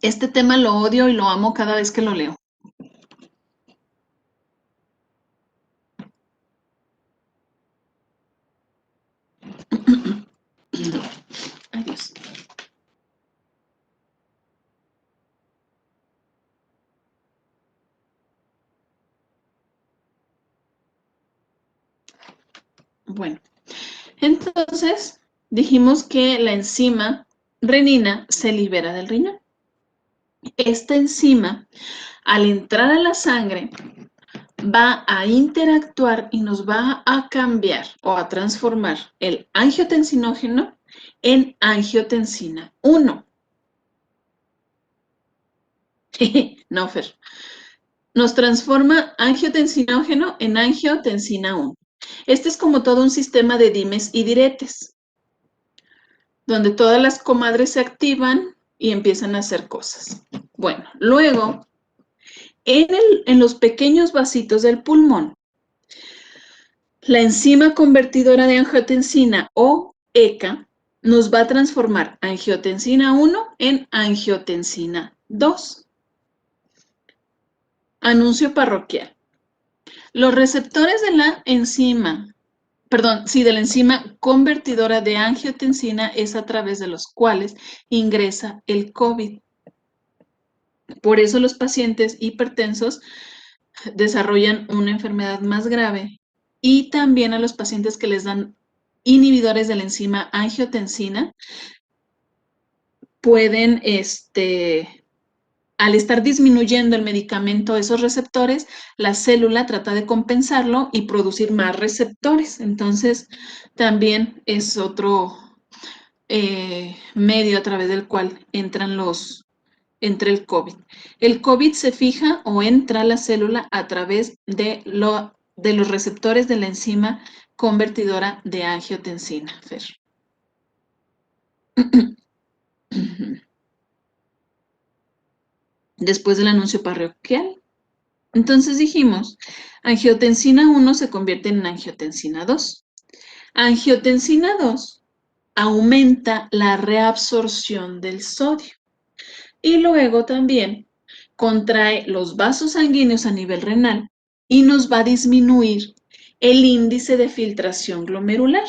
Este tema lo odio y lo amo cada vez que lo leo. Ay, Dios. Bueno, entonces dijimos que la enzima renina se libera del riñón. Esta enzima, al entrar a la sangre, va a interactuar y nos va a cambiar o a transformar el angiotensinógeno en angiotensina 1. No, Fer. Nos transforma angiotensinógeno en angiotensina 1. Este es como todo un sistema de dimes y diretes, donde todas las comadres se activan y empiezan a hacer cosas. Bueno, luego, en los pequeños vasitos del pulmón, la enzima convertidora de angiotensina o ECA nos va a transformar angiotensina 1 en angiotensina 2. Anuncio parroquial. Los receptores de la enzima perdón, sí, de la enzima convertidora de angiotensina es a través de los cuales ingresa el COVID. Por eso los pacientes hipertensos desarrollan una enfermedad más grave y también a los pacientes que les dan inhibidores de la enzima angiotensina pueden, al estar disminuyendo el medicamento esos receptores, la célula trata de compensarlo y producir más receptores. Entonces, también es otro medio a través del cual entra el COVID. El COVID se fija o entra a la célula a través de los receptores de la enzima convertidora de angiotensina, Fer. Después del anuncio parroquial. Entonces dijimos, angiotensina 1 se convierte en angiotensina 2. Angiotensina 2 aumenta la reabsorción del sodio y luego también contrae los vasos sanguíneos a nivel renal y nos va a disminuir el índice de filtración glomerular.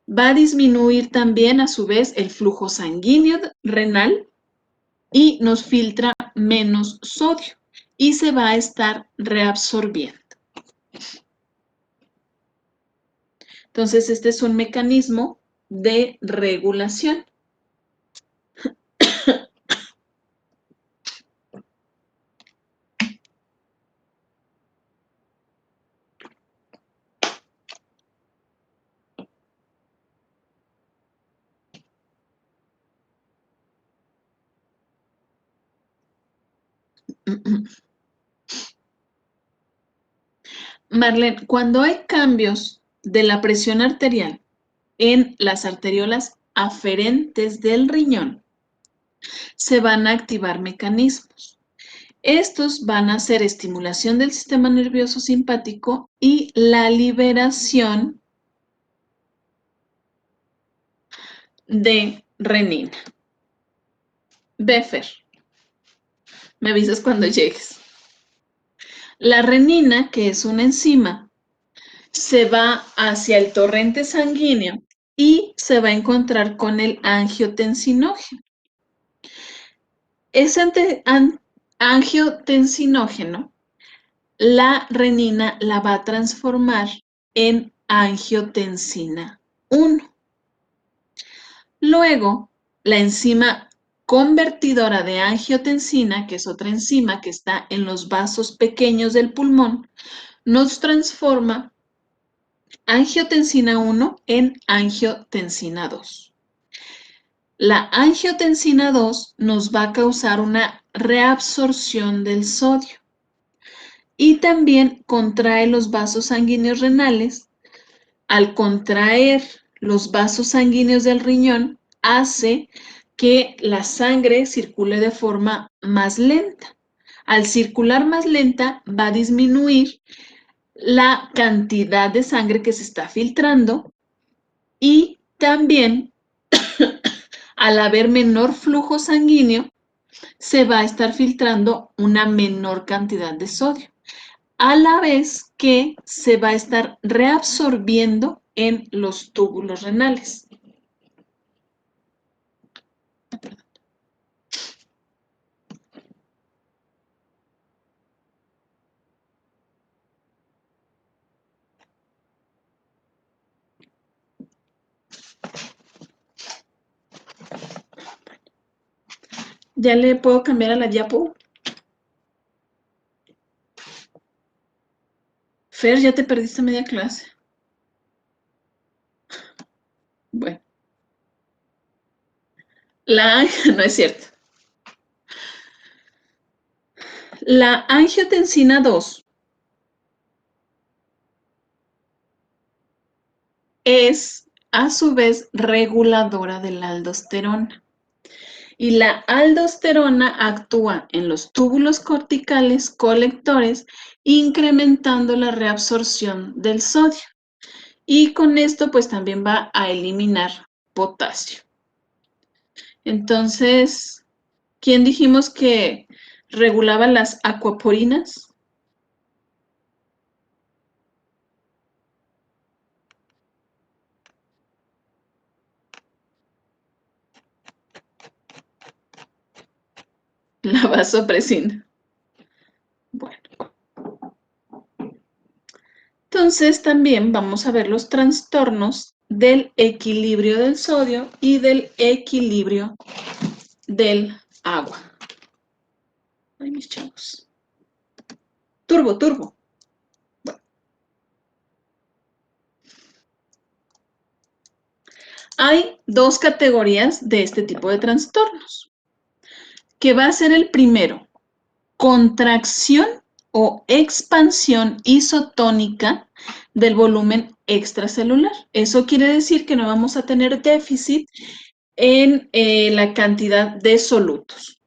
Va a disminuir también a su vez el flujo sanguíneo renal y nos filtra menos sodio y se va a estar reabsorbiendo. Entonces, este es un mecanismo de regulación. Marlene, cuando hay cambios de la presión arterial en las arteriolas aferentes del riñón, se van a activar mecanismos. Estos van a hacer estimulación del sistema nervioso simpático y la liberación de renina. Befer, me avisas cuando llegues. La renina, que es una enzima, se va hacia el torrente sanguíneo y se va a encontrar con el angiotensinógeno. Ese angiotensinógeno, la renina la va a transformar en angiotensina 1. Luego, la enzima convertidora de angiotensina, que es otra enzima que está en los vasos pequeños del pulmón, nos transforma angiotensina 1 en angiotensina 2. La angiotensina 2 nos va a causar una reabsorción del sodio y también contrae los vasos sanguíneos renales. Al contraer los vasos sanguíneos del riñón, hace que la sangre circule de forma más lenta. Al circular más lenta, va a disminuir la cantidad de sangre que se está filtrando y también al haber menor flujo sanguíneo, se va a estar filtrando una menor cantidad de sodio, a la vez que se va a estar reabsorbiendo en los túbulos renales. ¿Ya le puedo cambiar a la diapo? Fer, ya te perdiste media clase. Bueno. No es cierto. La angiotensina 2 es a su vez reguladora de la aldosterona. Y la aldosterona actúa en los túbulos corticales colectores, incrementando la reabsorción del sodio. Y con esto, pues también va a eliminar potasio. Entonces, ¿quién dijimos que regulaba las acuaporinas? La vasopresina. Bueno. Entonces también vamos a ver los trastornos del equilibrio del sodio y del equilibrio del agua. Ay, mis chavos. Turbo, turbo. Bueno. Hay dos categorías de este tipo de trastornos, que va a ser el primero, contracción o expansión isotónica del volumen extracelular. Eso quiere decir que no vamos a tener déficit en la cantidad de solutos.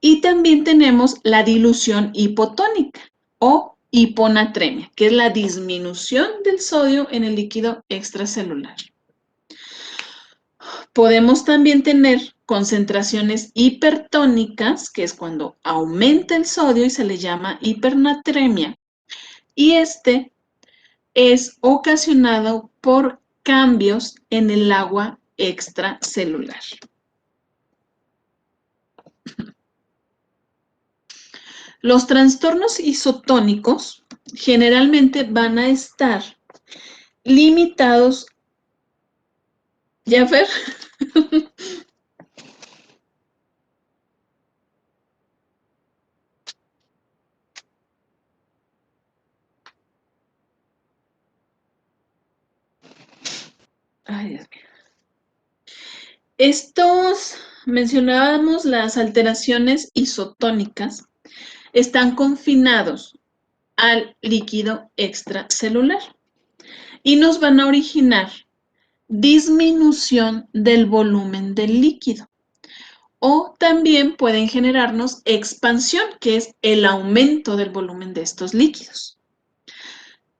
Y también tenemos la dilución hipotónica o hiponatremia, que es la disminución del sodio en el líquido extracelular. Podemos también tener concentraciones hipertónicas, que es cuando aumenta el sodio y se le llama hipernatremia. Y este es ocasionado por cambios en el agua extracelular. Los trastornos isotónicos generalmente van a estar limitados. ¿Ya, Fer? Ay, Dios mío. Mencionábamos las alteraciones isotónicas, están confinados al líquido extracelular y nos van a originar disminución del volumen del líquido. O también pueden generarnos expansión, que es el aumento del volumen de estos líquidos,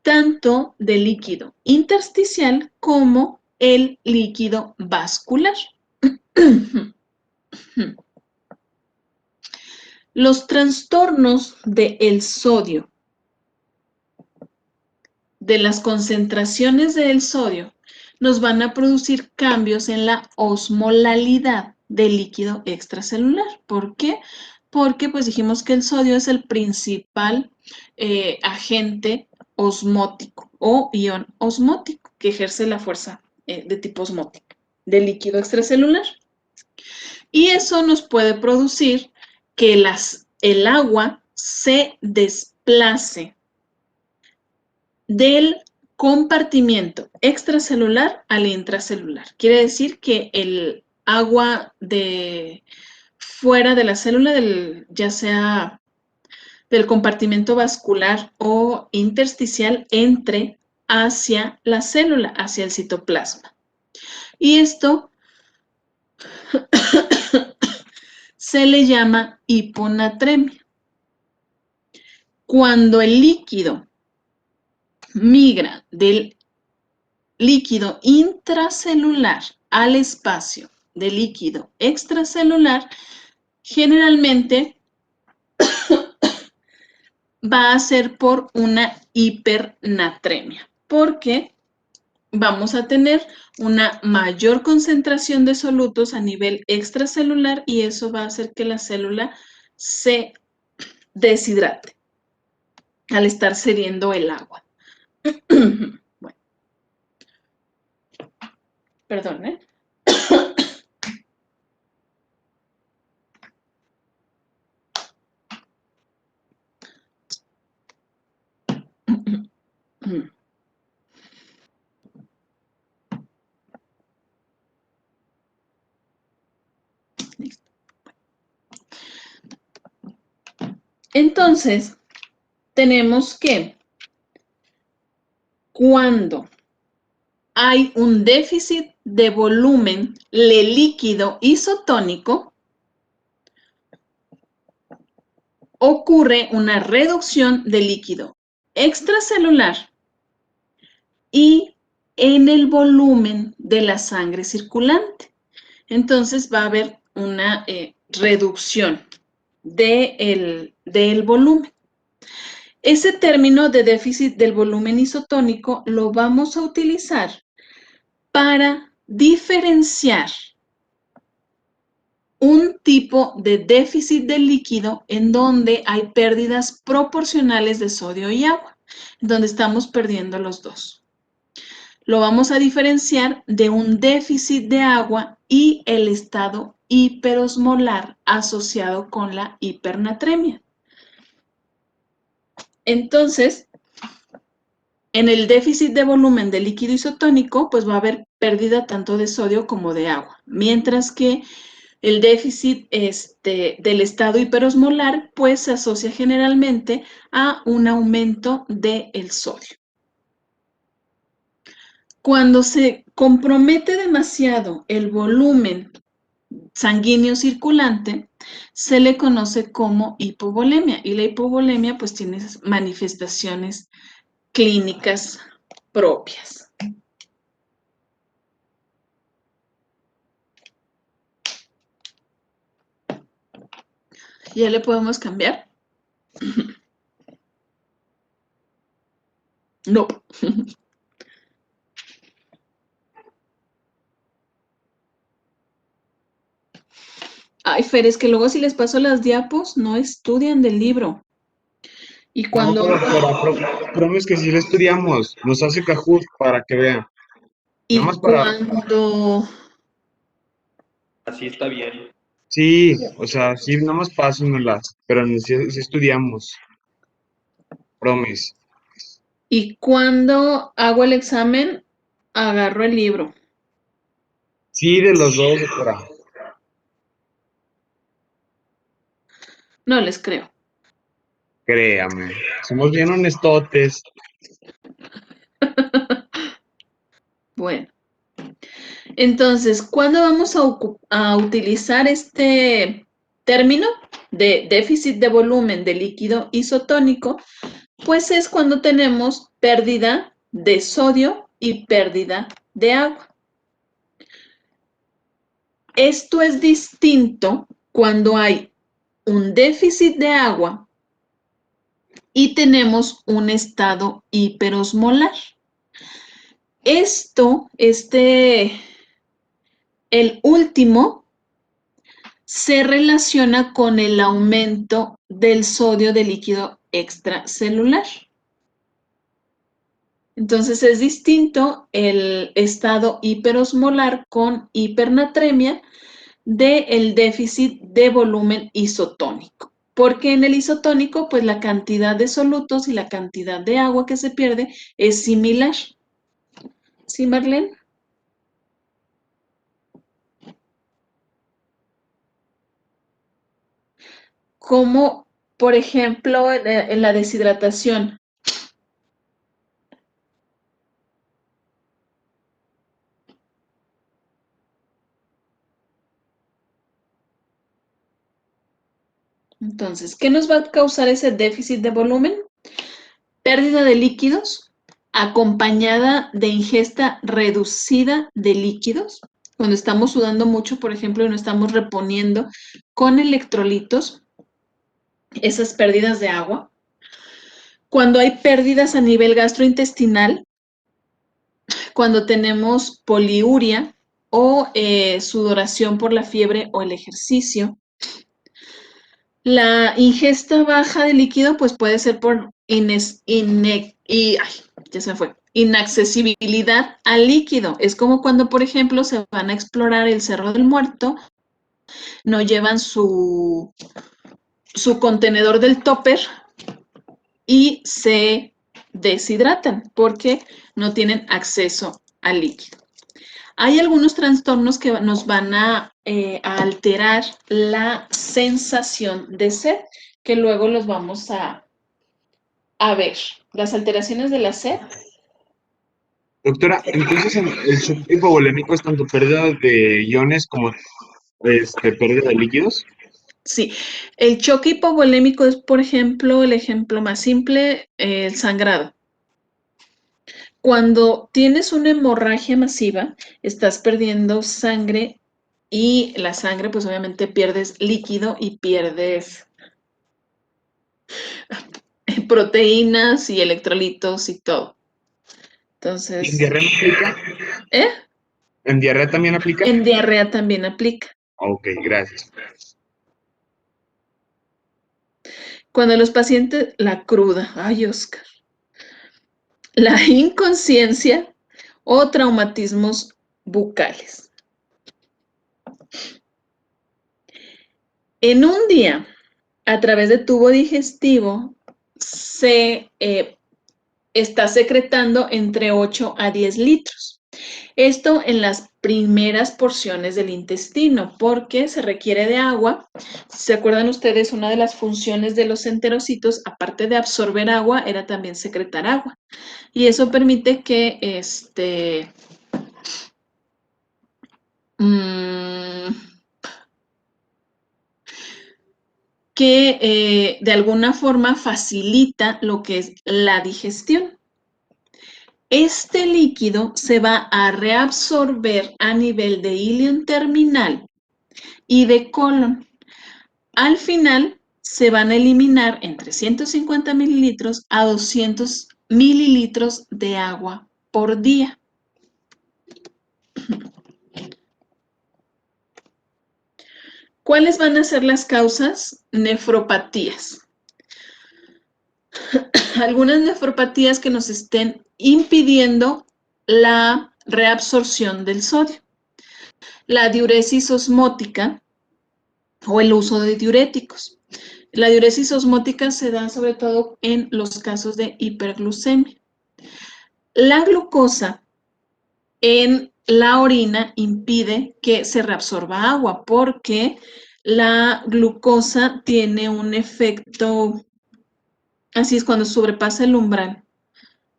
tanto del líquido intersticial como el líquido vascular. Los trastornos del sodio, de las concentraciones del sodio, nos van a producir cambios en la osmolalidad del líquido extracelular. ¿Por qué? Porque pues dijimos que el sodio es el principal agente osmótico o ion osmótico que ejerce la fuerza de tipo osmótico del líquido extracelular. Y eso nos puede producir que el agua se desplace del compartimiento extracelular al intracelular. Quiere decir que el agua de fuera de la célula, ya sea del compartimento vascular o intersticial, entre hacia la célula, hacia el citoplasma. Y esto se le llama hiponatremia. Cuando el líquido migra del líquido intracelular al espacio de líquido extracelular, generalmente va a ser por una hipernatremia, porque vamos a tener una mayor concentración de solutos a nivel extracelular y eso va a hacer que la célula se deshidrate al estar cediendo el agua. Bueno. Perdón, ¿eh? Listo. Entonces, tenemos que cuando hay un déficit de volumen líquido isotónico, ocurre una reducción del líquido extracelular y en el volumen de la sangre circulante. Entonces va a haber una reducción del volumen. Ese término de déficit del volumen isotónico lo vamos a utilizar para diferenciar un tipo de déficit de líquido en donde hay pérdidas proporcionales de sodio y agua, donde estamos perdiendo los dos. Lo vamos a diferenciar de un déficit de agua y el estado hiperosmolar asociado con la hipernatremia. Entonces, en el déficit de volumen de líquido isotónico, pues va a haber pérdida tanto de sodio como de agua, mientras que el déficit del estado hiperosmolar, pues se asocia generalmente a un aumento del sodio. Cuando se compromete demasiado el volumen sanguíneo circulante, se le conoce como hipovolemia, y la hipovolemia pues tiene manifestaciones clínicas propias. ¿Ya le podemos cambiar? No. Ay, Fer, es que luego si les paso las diapos, no estudian del libro. Y cuando... No, pero es que sí lo estudiamos. Nos hace Kahoot para que vean. Y Nada más para... cuando... Así está bien. Sí, o sea, sí, nada más pásenmelas. Pero sí estudiamos. Promise. Y cuando hago el examen, agarro el libro. Sí, de los dos, doctora. No les creo. Créame. Somos bien honestotes. Bueno. Entonces, ¿cuándo vamos a utilizar este término de déficit de volumen de líquido isotónico? Pues es cuando tenemos pérdida de sodio y pérdida de agua. Esto es distinto cuando hay un déficit de agua y tenemos un estado hiperosmolar. El último se relaciona con el aumento del sodio de líquido extracelular. Entonces es distinto el estado hiperosmolar con hipernatremia del déficit de volumen isotónico. Porque en el isotónico, pues la cantidad de solutos y la cantidad de agua que se pierde es similar. ¿Sí, Marlene? Como, por ejemplo, en la deshidratación. Entonces, ¿qué nos va a causar ese déficit de volumen? Pérdida de líquidos acompañada de ingesta reducida de líquidos. Cuando estamos sudando mucho, por ejemplo, y no estamos reponiendo con electrolitos esas pérdidas de agua. Cuando hay pérdidas a nivel gastrointestinal, cuando tenemos poliuria o sudoración por la fiebre o el ejercicio. La ingesta baja de líquido pues puede ser por inaccesibilidad al líquido. Es como cuando, por ejemplo, se van a explorar el Cerro del Muerto, no llevan su contenedor del topper y se deshidratan porque no tienen acceso al líquido. Hay algunos trastornos que nos van a alterar la sensación de sed, que luego los vamos a ver. Las alteraciones de la sed. Doctora, entonces el shock hipovolémico es tanto pérdida de iones como pérdida de líquidos. Sí, el choque hipovolémico es, por ejemplo, el ejemplo más simple, el sangrado. Cuando tienes una hemorragia masiva, estás perdiendo sangre y la sangre, pues obviamente pierdes líquido y pierdes proteínas y electrolitos y todo. Entonces... ¿En diarrea no aplica? ¿Eh? ¿En diarrea también aplica? En diarrea también aplica. Ok, gracias. Cuando los pacientes, la cruda, ay Oscar, la inconsciencia o traumatismos bucales. En un día, a través del tubo digestivo, se está secretando entre 8 a 10 litros. Esto en las primeras porciones del intestino, porque se requiere de agua. Si se acuerdan ustedes, una de las funciones de los enterocitos, aparte de absorber agua, era también secretar agua. Y eso permite que de alguna forma facilita lo que es la digestión. Este líquido se va a reabsorber a nivel de ilion terminal y de colon. Al final se van a eliminar entre 150 mililitros a 200 mililitros de agua por día. ¿Cuáles van a ser las causas? Nefropatías. Algunas nefropatías que nos estén impidiendo la reabsorción del sodio. La diuresis osmótica o el uso de diuréticos. La diuresis osmótica se da sobre todo en los casos de hiperglucemia. La glucosa en la orina impide que se reabsorba agua porque la glucosa tiene un efecto, así es cuando sobrepasa el umbral,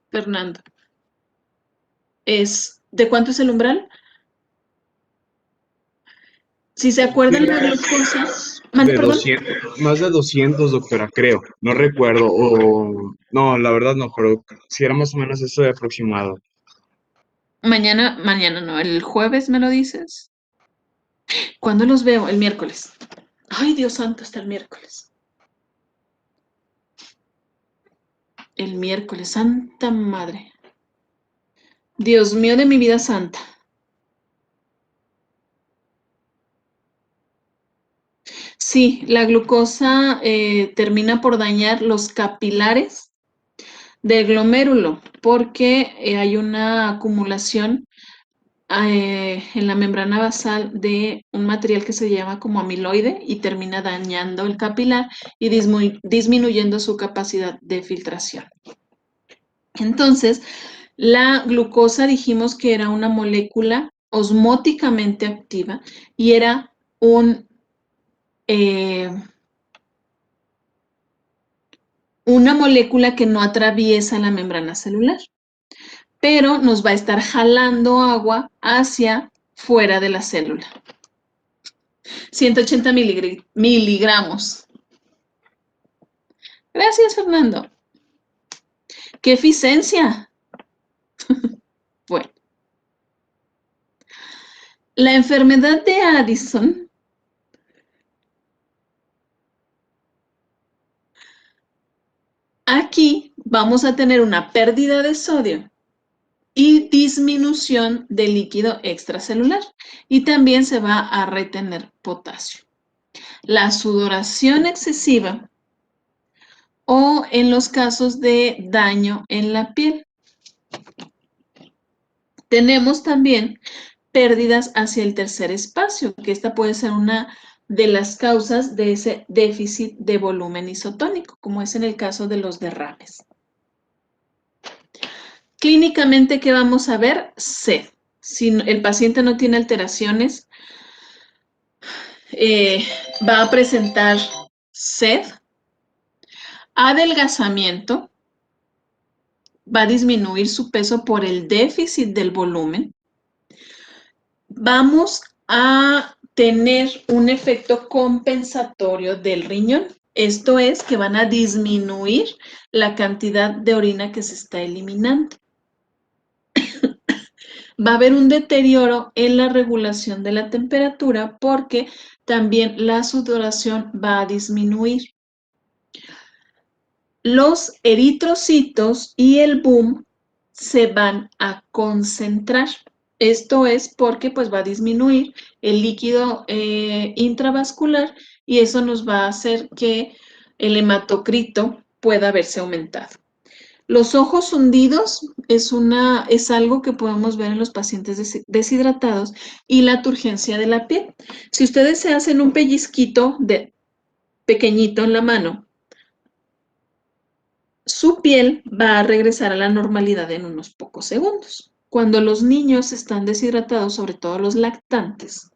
Fernando. ¿De cuánto es el umbral? Si se acuerdan, la glucosa... De 200, más de 200, doctora, creo. No recuerdo. No, la verdad no, pero si era más o menos eso de aproximado. Mañana no, el jueves me lo dices. ¿Cuándo los veo? El miércoles. Ay, Dios santo, hasta el miércoles. El miércoles, santa madre. Dios mío de mi vida santa. Sí, la glucosa termina por dañar los capilares del glomérulo porque hay una acumulación en la membrana basal de un material que se llama como amiloide y termina dañando el capilar y disminuyendo su capacidad de filtración. Entonces, la glucosa dijimos que era una molécula osmóticamente activa y era una molécula que no atraviesa la membrana celular, pero nos va a estar jalando agua hacia fuera de la célula. 180 miligramos. Gracias, Fernando. ¡Qué eficiencia! Bueno. La enfermedad de Addison aquí vamos a tener una pérdida de sodio y disminución de líquido extracelular y también se va a retener potasio. La sudoración excesiva o en los casos de daño en la piel. Tenemos también pérdidas hacia el tercer espacio, que esta puede ser una de las causas de ese déficit de volumen isotónico, como es en el caso de los derrames. Clínicamente, ¿qué vamos a ver? Sed. Si el paciente no tiene alteraciones, va a presentar sed, adelgazamiento, va a disminuir su peso por el déficit del volumen. Vamos a tener un efecto compensatorio del riñón. Esto es que van a disminuir la cantidad de orina que se está eliminando. Va a haber un deterioro en la regulación de la temperatura porque también la sudoración va a disminuir. Los eritrocitos y el BUM se van a concentrar. Esto es porque pues va a disminuir el líquido intravascular y eso nos va a hacer que el hematocrito pueda verse aumentado. Los ojos hundidos es algo que podemos ver en los pacientes deshidratados y la turgencia de la piel. Si ustedes se hacen un pellizquito pequeñito en la mano, su piel va a regresar a la normalidad en unos pocos segundos. Cuando los niños están deshidratados, sobre todo los lactantes,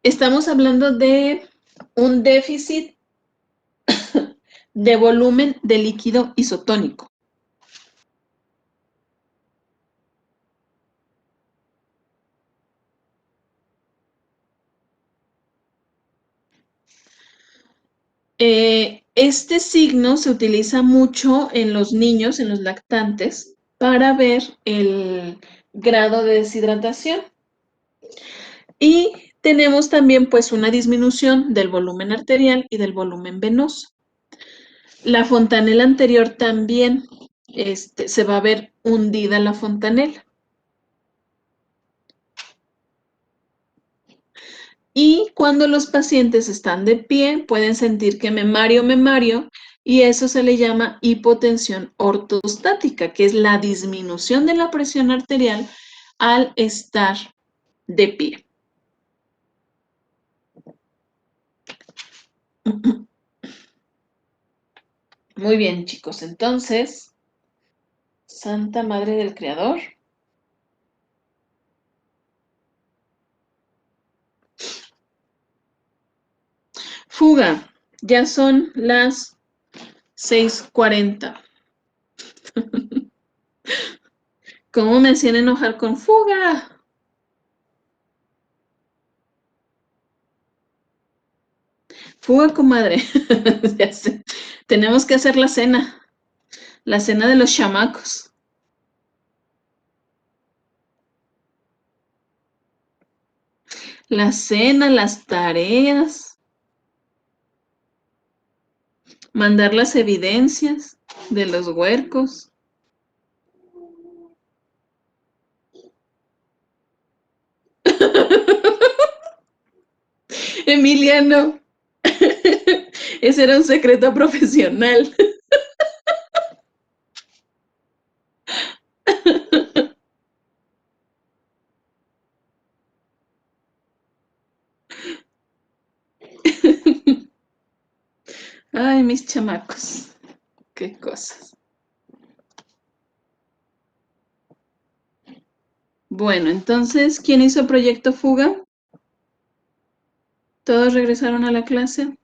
estamos hablando de un déficit de volumen de líquido isotónico. Este signo se utiliza mucho en los niños, en los lactantes, para ver el grado de deshidratación. Y tenemos también pues una disminución del volumen arterial y del volumen venoso. La fontanela anterior también se va a ver hundida la fontanela. Y cuando los pacientes están de pie, pueden sentir que me mareo, y eso se le llama hipotensión ortostática, que es la disminución de la presión arterial al estar de pie. Muy bien, chicos. Entonces, Santa Madre del Creador. Fuga. Ya son las 6:40. ¿Cómo me hacían enojar con fuga? Fuga, comadre. Ya sé. Tenemos que hacer la cena de los chamacos. La cena, las tareas, mandar las evidencias de los huercos. Emiliano, ese era un secreto profesional. Ay, mis chamacos, qué cosas. Bueno, entonces, ¿quién hizo proyecto fuga? ¿Todos regresaron a la clase?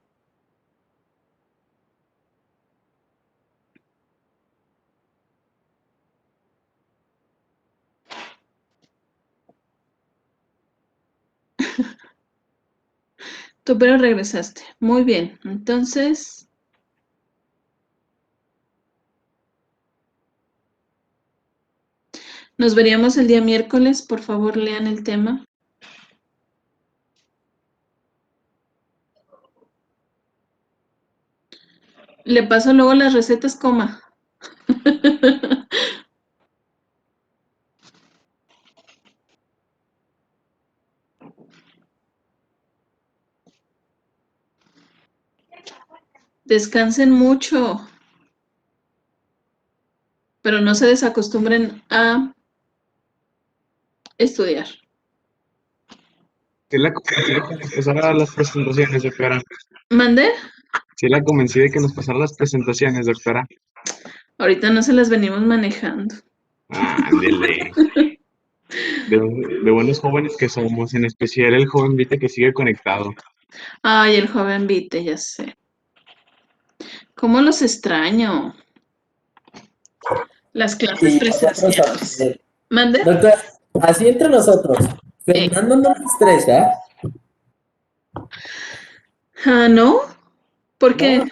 Tú pero regresaste. Muy bien, entonces... Nos veríamos el día miércoles. Por favor, lean el tema. Le paso luego las recetas, coma. Descansen mucho, pero no se desacostumbren a estudiar. Sí la convencí de que nos pasara las presentaciones, doctora. ¿Mande? Sí la convencí de que nos pasara las presentaciones, doctora. Ahorita no se las venimos manejando. Ándele. De buenos jóvenes que somos, en especial el joven Vite que sigue conectado. Ay, el joven Vite, ya sé. ¿Cómo los extraño? Las clases Sí, presenciales. ¿Mande? Doctor, así entre nosotros. Fernando no me estresa. Ah, ¿no? ¿Por qué? No,